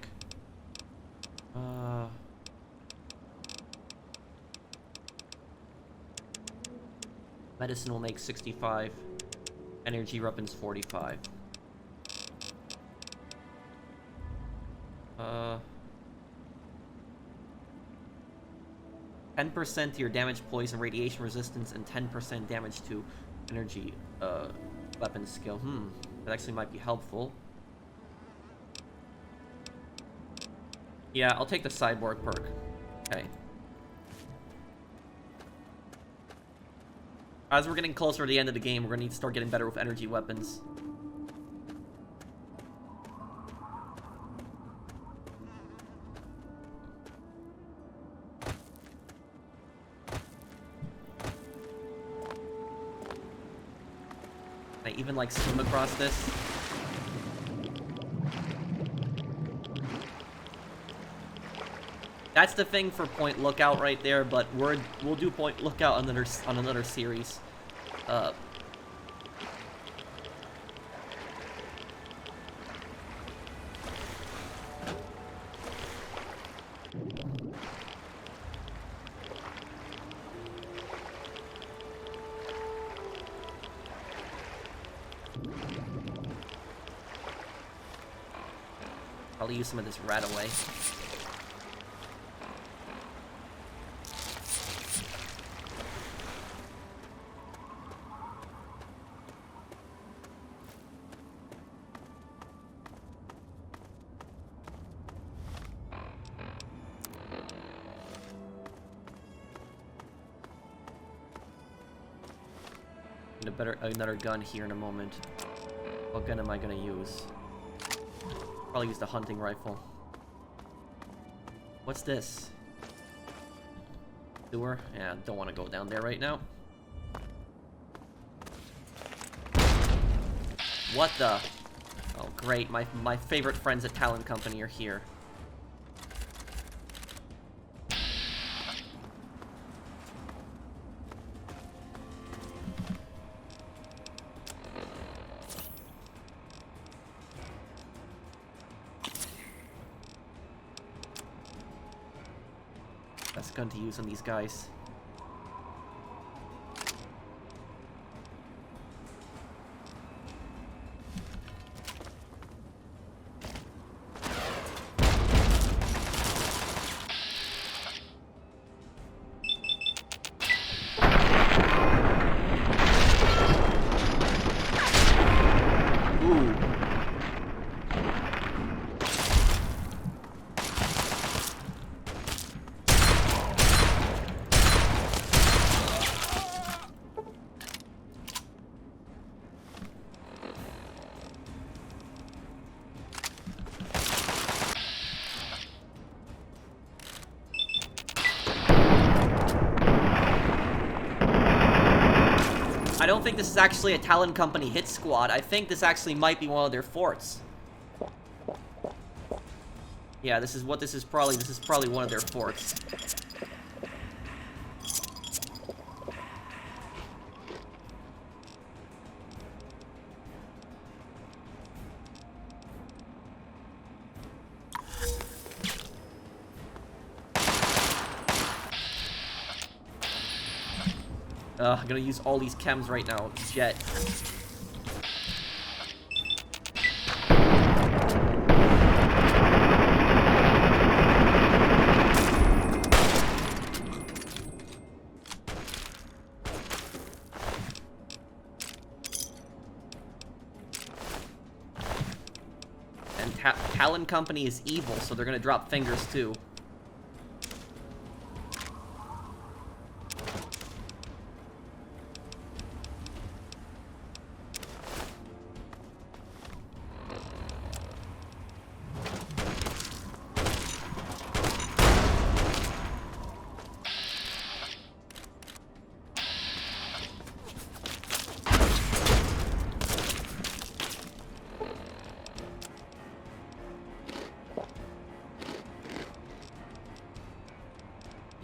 Medicine will make 65. Energy weapons 45. 10% to your damage, poison, radiation resistance, and 10% damage to energy weapon skill. That actually might be helpful. Yeah, I'll take the cyborg perk. Okay. As we're getting closer to the end of the game, we're gonna need to start getting better with energy weapons. Can I even, like, swim across this? That's the thing for Point Lookout right there, but we'll do Point Lookout on another series. I'll use some of this rat away. Another gun here in a moment. What gun am I gonna use? Probably use the hunting rifle. What's this? Sewer? Yeah, don't want to go down there right now. What the? Oh, great. My favorite friends at Talon Company are here. Best gun to use on these guys. I don't think this is actually a Talon Company hit squad. I think this actually might be one of their forts. Yeah, this is probably one of their forts. I'm gonna use all these chems right now. Jet. And Talon Company is evil, so they're gonna drop fingers too.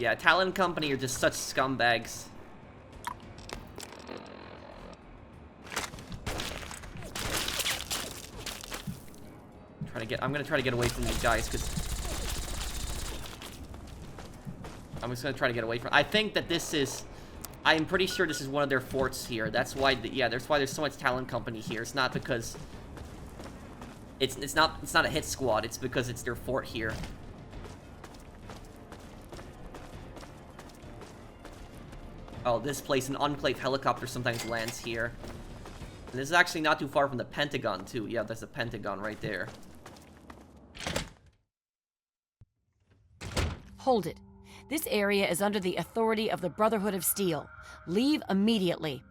Yeah, Talon Company are just such scumbags. I'm gonna try to get away from these guys, because I'm just gonna try to get away from. I think that this is. I'm pretty sure this is one of their forts here. That's why. Yeah, that's why there's so much Talon Company here. It's not because. It's not a hit squad. It's because it's their fort here. Oh, this place, an Enclave helicopter sometimes lands here. And this is actually not too far from the Pentagon, too. Yeah, that's the Pentagon right there. Hold it. This area is under the authority of the Brotherhood of Steel. Leave immediately.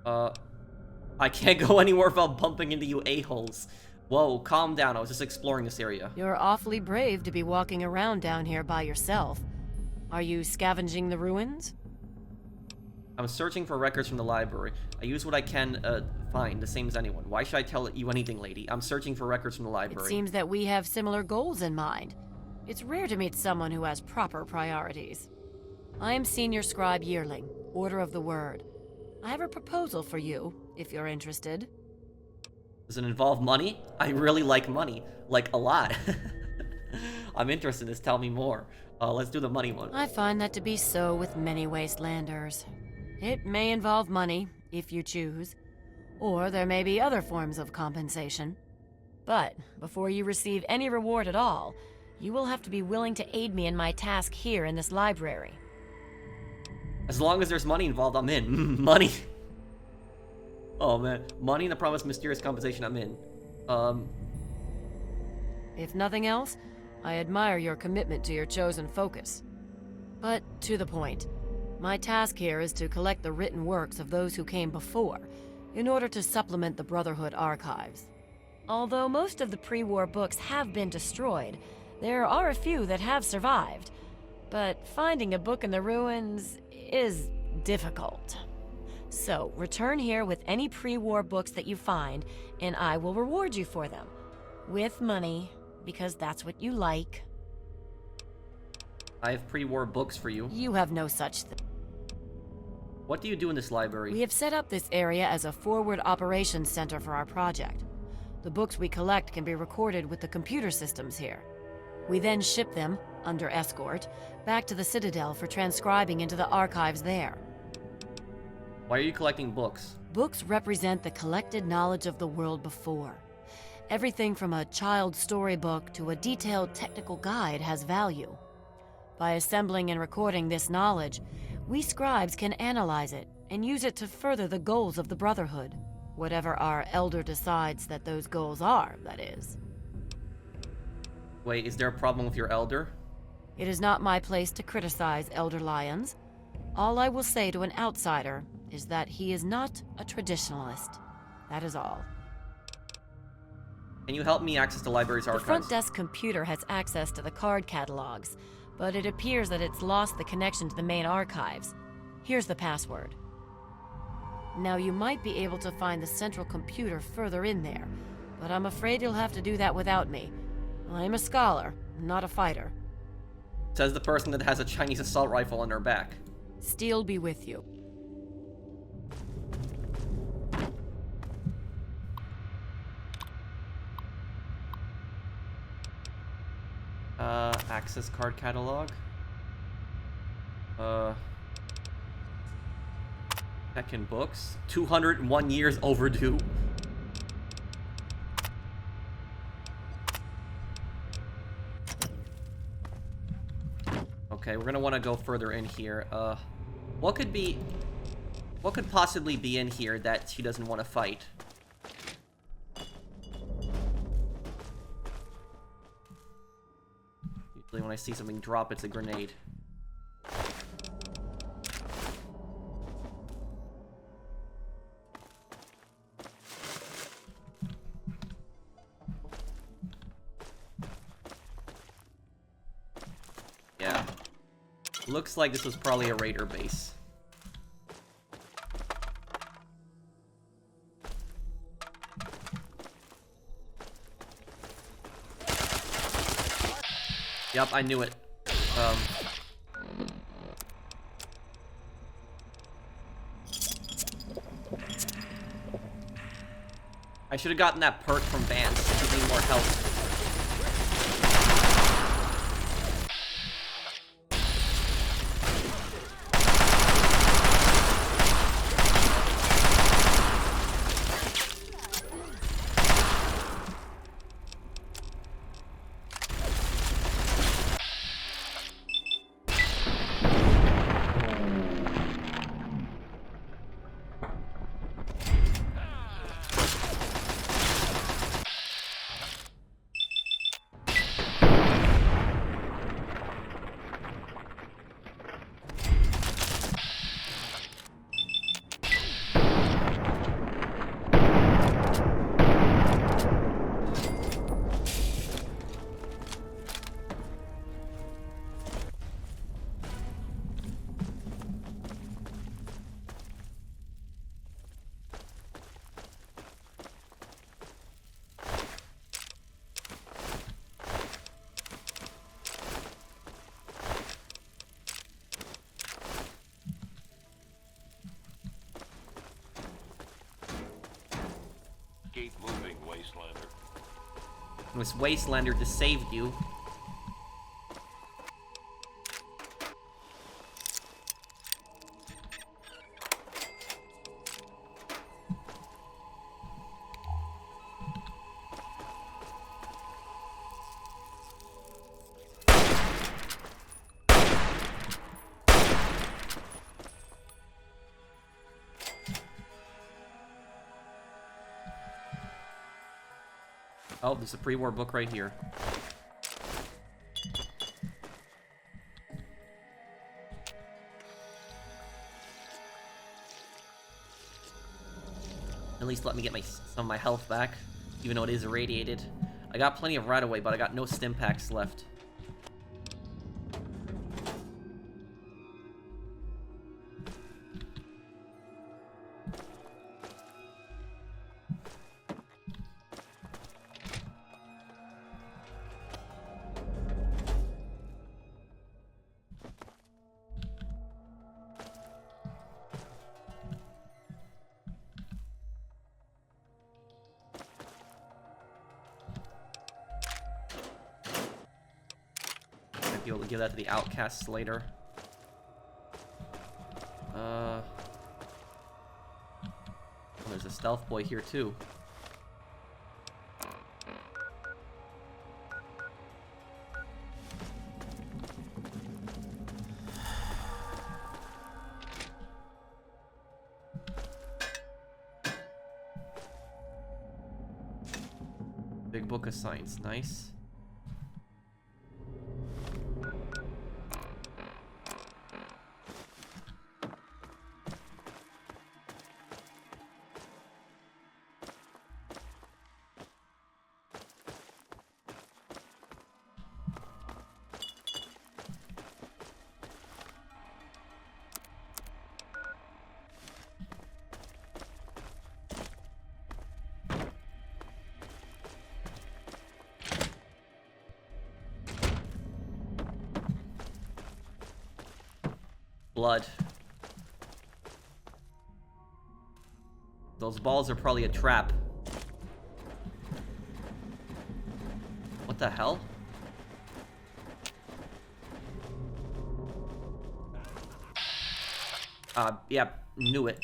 I can't go anywhere without bumping into you a-holes. Whoa, calm down. I was just exploring this area. You're awfully brave to be walking around down here by yourself. Are you scavenging the ruins? I'm searching for records from the library. I use what I can find, the same as anyone. Why should I tell you anything, lady? I'm searching for records from the library. It seems that we have similar goals in mind. It's rare to meet someone who has proper priorities. I am Senior Scribe Yearling, Order of the Word. I have a proposal for you, if you're interested. Does it involve money? I really like money. Like, a lot. I'm interested in this. Tell me more. Let's do the money one. I find that to be so with many wastelanders. It may involve money, if you choose. Or there may be other forms of compensation. But before you receive any reward at all, you will have to be willing to aid me in my task here in this library. As long as there's money involved, I'm in. Money. Oh, man. Money and the promised mysterious compensation, I'm in. If nothing else, I admire your commitment to your chosen focus. But to the point, my task here is to collect the written works of those who came before, in order to supplement the Brotherhood archives. Although most of the pre-war books have been destroyed, there are a few that have survived. But finding a book in the ruins is difficult. So, return here with any pre-war books that you find, and I will reward you for them. With money, because that's what you like. I have pre-war books for you. You have no such thing. What do you do in this library? We have set up this area as a forward operations center for our project. The books we collect can be recorded with the computer systems here. We then ship them, under escort, back to the Citadel for transcribing into the archives there. Why are you collecting books? Books represent the collected knowledge of the world before. Everything from a child's storybook to a detailed technical guide has value. By assembling and recording this knowledge, we scribes can analyze it and use it to further the goals of the Brotherhood. Whatever our Elder decides that those goals are, that is. Wait, is there a problem with your Elder? It is not my place to criticize Elder Lyons. All I will say to an outsider is that he is not a traditionalist. That is all. Can you help me access the library's archives? The front desk computer has access to the card catalogs, but it appears that it's lost the connection to the main archives. Here's the password. Now, you might be able to find the central computer further in there, but I'm afraid you'll have to do that without me. I'm a scholar, not a fighter. Says the person that has a Chinese assault rifle on their back. Steel be with you. Access card catalog. Checking books. 201 years overdue. Okay, we're gonna want to go further in here. What could possibly be in here that she doesn't want to fight? Usually when I see something drop, it's a grenade. Yeah. Looks like this was probably a raider base. Yep, I knew it. I should have gotten that perk from Vance to give me more health. Keep moving, Wastelander. This Wastelander just saved you. Oh, there's a pre-war book right here. At least let me get some of my health back, even though it is irradiated. I got plenty of right-away, but I got no stim packs left. Be able to give that to the outcasts later. Oh, there's a stealth boy here too. Big book of science, nice. Blood. Those balls are probably a trap. What the hell? Yeah, knew it.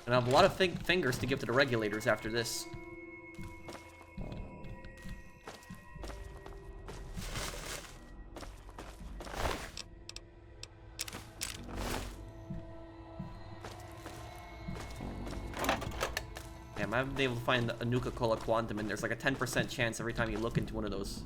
And I have a lot of fingers to give to the regulators after this. Damn, I haven't been able to find a Nuka-Cola Quantum, and there's like a 10% chance every time you look into one of those.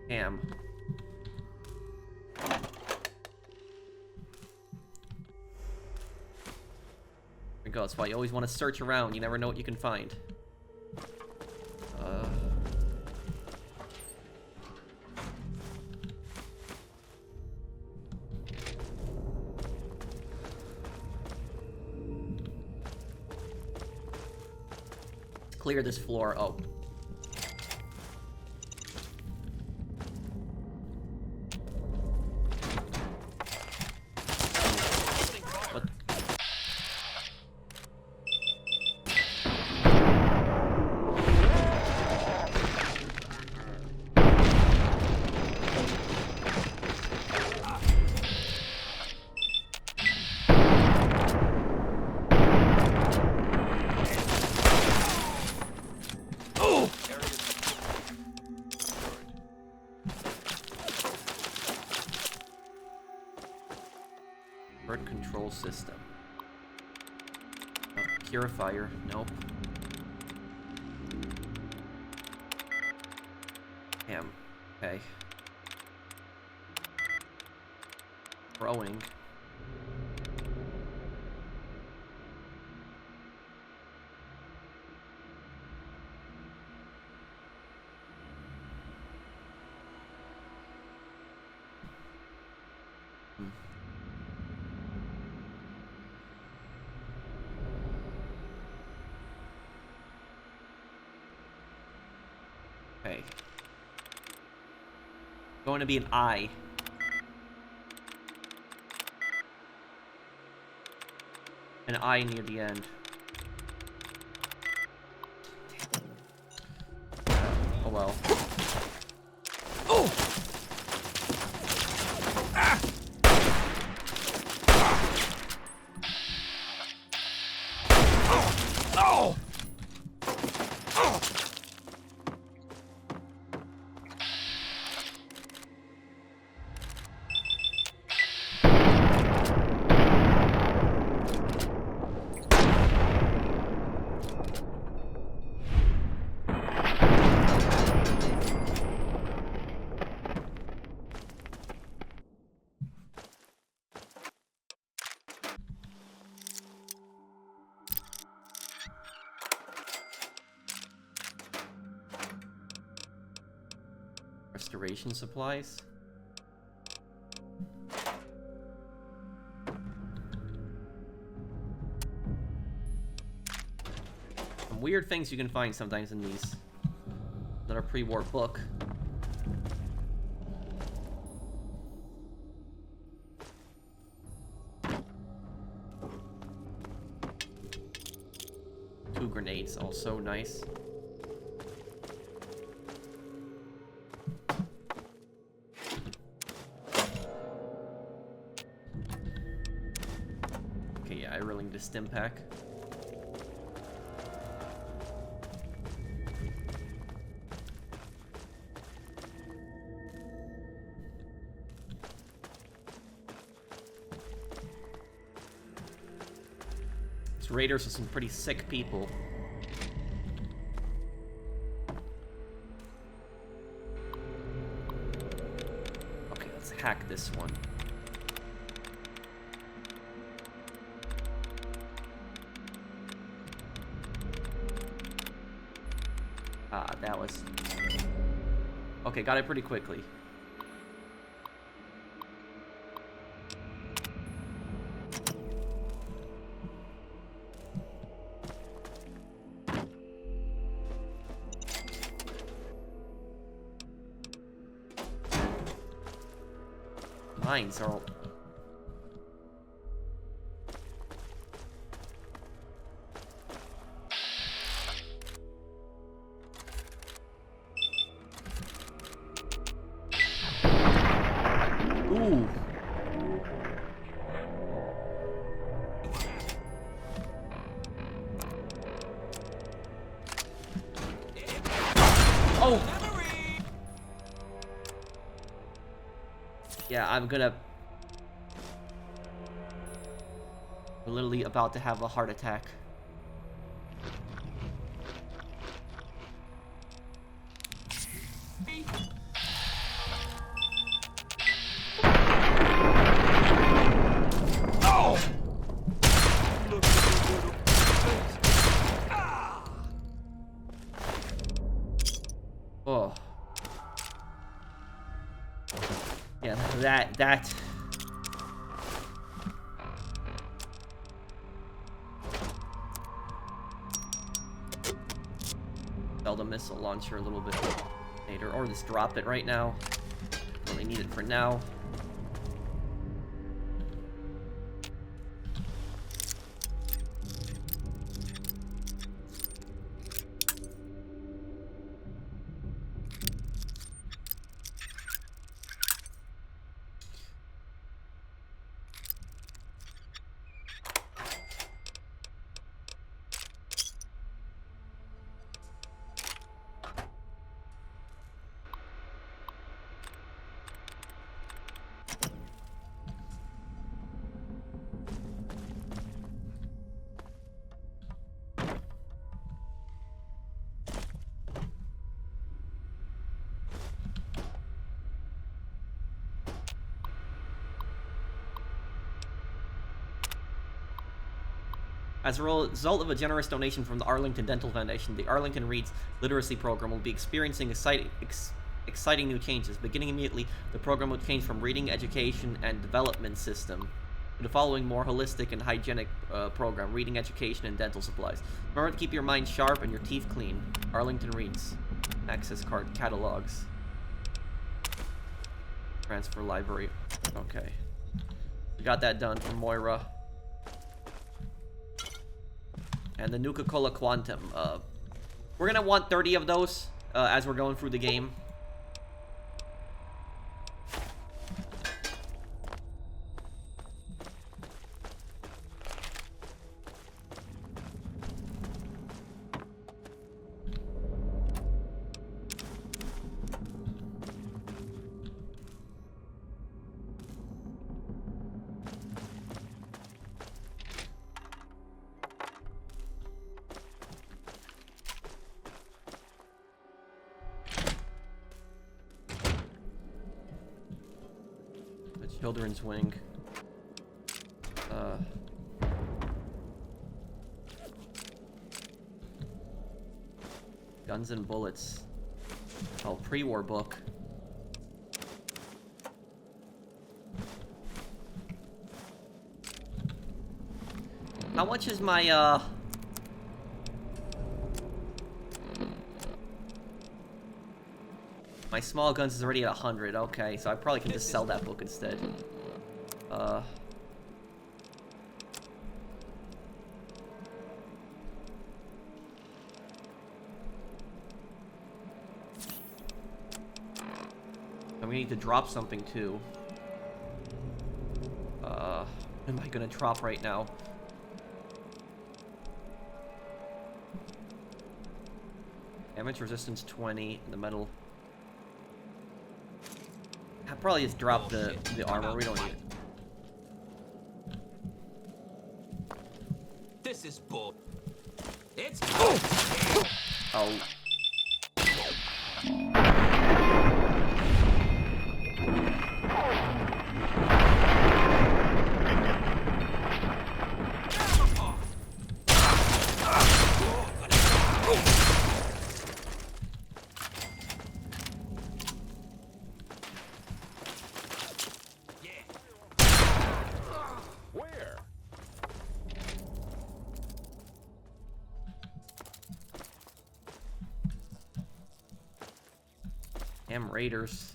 Damn. There we go, that's why you always want to search around, you never know what you can find. Clear this floor. Oh. What? Bird control system. Purifier. Nope. Damn. Okay. Throwing. Okay. Going to be an eye. An eye near the end. Oh well. Oh! Ah! Oh! Oh! Restoration supplies. Some weird things you can find sometimes in these. Another pre-war book. Two grenades, also nice. The stim pack. These raiders are some pretty sick people. Okay, let's hack this one. Ah, that was... Okay, got it pretty quickly. Mines are all... No! Yeah, we're literally about to have a heart attack. Oh. Yeah, that. Sell the missile launcher a little bit later, or just drop it right now. Only need it for now. As a result of a generous donation from the Arlington Dental Foundation, the Arlington Reads Literacy Program will be experiencing exciting new changes. Beginning immediately, the program will change from Reading Education and Development System to the following more holistic and hygienic program: Reading Education and Dental Supplies. Remember to keep your mind sharp and your teeth clean. Arlington Reads. Access card catalogs. Transfer library. Okay. We got that done for Moira. And the Nuka-Cola Quantum. We're gonna want 30 of those as we're going through the game. Children's Wing. Guns and Bullets. Oh, pre-war book. How much is my, my small guns is already at 100. Okay, so I probably can just sell that book instead. And we need to drop something too. What am I gonna drop right now? Damage resistance 20, the metal. I'll probably just drop the armor, we don't need it. This is bull. It's Oh. Damn Raiders.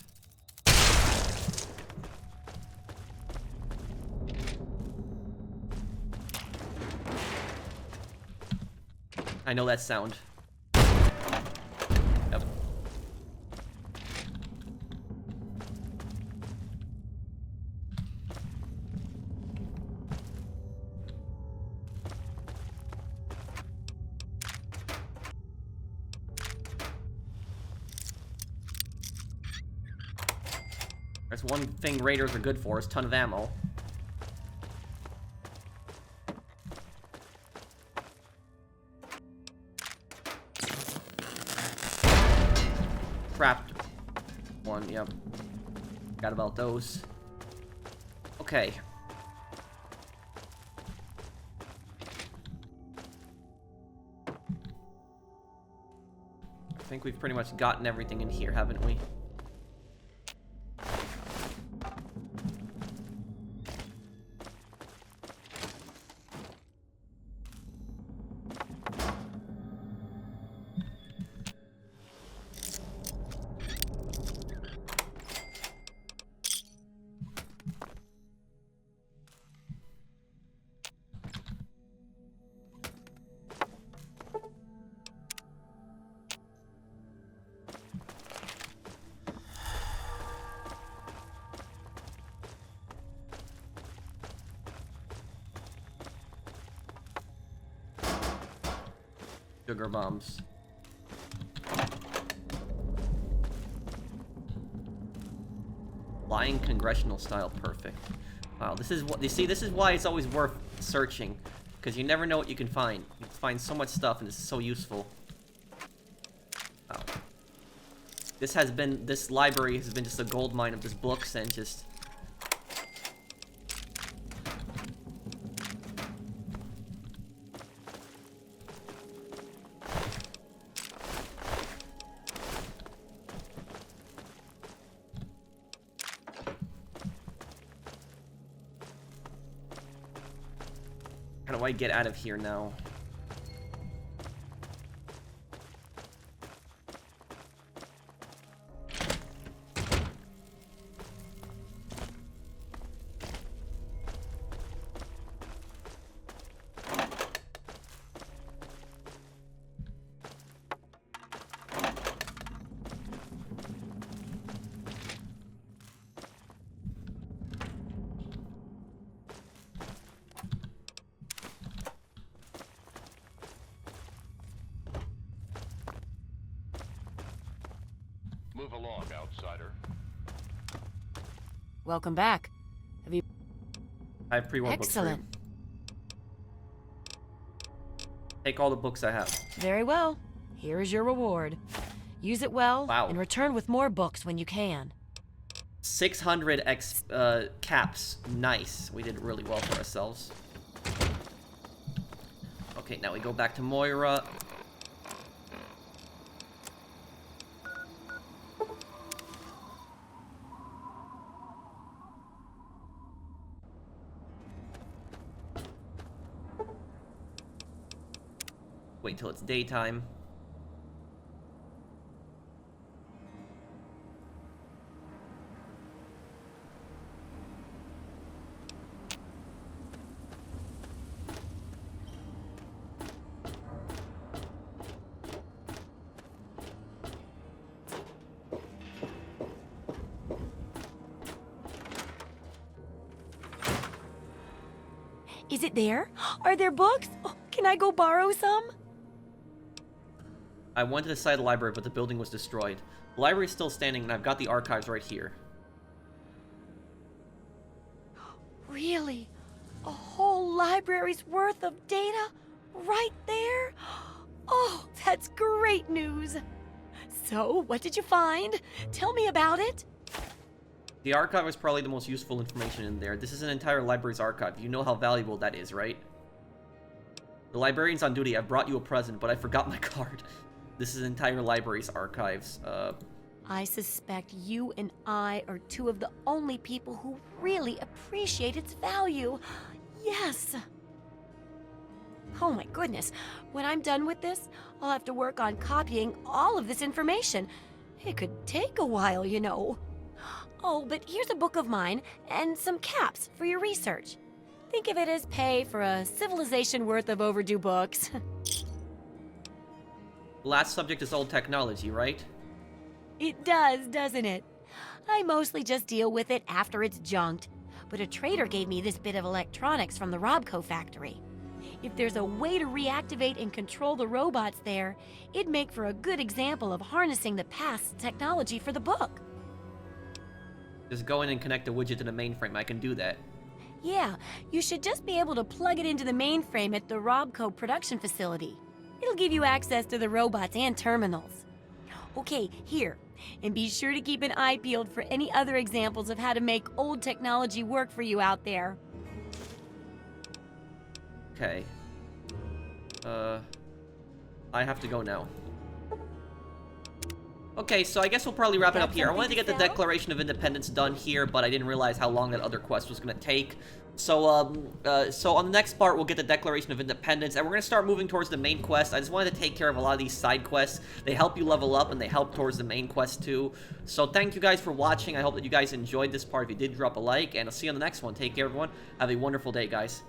I know that sound. Yep. That's one thing raiders are good for, is a ton of ammo. Craft one, yep. Forgot about those. Okay. I think we've pretty much gotten everything in here, haven't we? Sugar bombs. Flying congressional style, perfect. Wow, this is what you see. This is why it's always worth searching, because you never know what you can find. You can find so much stuff, and this is so useful. Wow. This library has been just a gold mine of just books and just. How do I get out of here now? Move along, outsider. Welcome back. Have you... I have pre-warned books for you. Excellent. Take all the books I have. Very well. Here is your reward. Use it well, Wow. and return with more books when you can. 600 caps. Nice. We did really well for ourselves. Okay, now we go back to Moira. Wait till it's daytime. Is it there? Are there books? Oh, can I go borrow some? I went to the side of the library, but the building was destroyed. The library is still standing, and I've got the archives right here. Really? A whole library's worth of data? Right there? Oh, that's great news. So, what did you find? Tell me about it. The archive is probably the most useful information in there. This is an entire library's archive. You know how valuable that is, right? The librarian's on duty. I brought you a present, but I forgot my card. This is an entire library's archives. I suspect you and I are two of the only people who really appreciate its value. Yes. Oh my goodness. When I'm done with this, I'll have to work on copying all of this information. It could take a while, you know. Oh, but here's a book of mine and some caps for your research. Think of it as pay for a civilization worth of overdue books. The last subject is old technology, right? It does, doesn't it? I mostly just deal with it after it's junked. But a trader gave me this bit of electronics from the Robco factory. If there's a way to reactivate and control the robots there, it'd make for a good example of harnessing the past technology for the book. Just go in and connect the widget to the mainframe. I can do that. Yeah, you should just be able to plug it into the mainframe at the Robco production facility. It'll give you access to the robots and terminals. Okay, here. And be sure to keep an eye peeled for any other examples of how to make old technology work for you out there. Okay. I have to go now. Okay, so I guess we'll probably wrap it up here. I wanted to get the Declaration of Independence done here, but I didn't realize how long that other quest was going to take. So on the next part, we'll get the Declaration of Independence, and we're going to start moving towards the main quest. I just wanted to take care of a lot of these side quests. They help you level up, and they help towards the main quest, too. So thank you guys for watching. I hope that you guys enjoyed this part. If you did, drop a like, and I'll see you on the next one. Take care, everyone. Have a wonderful day, guys.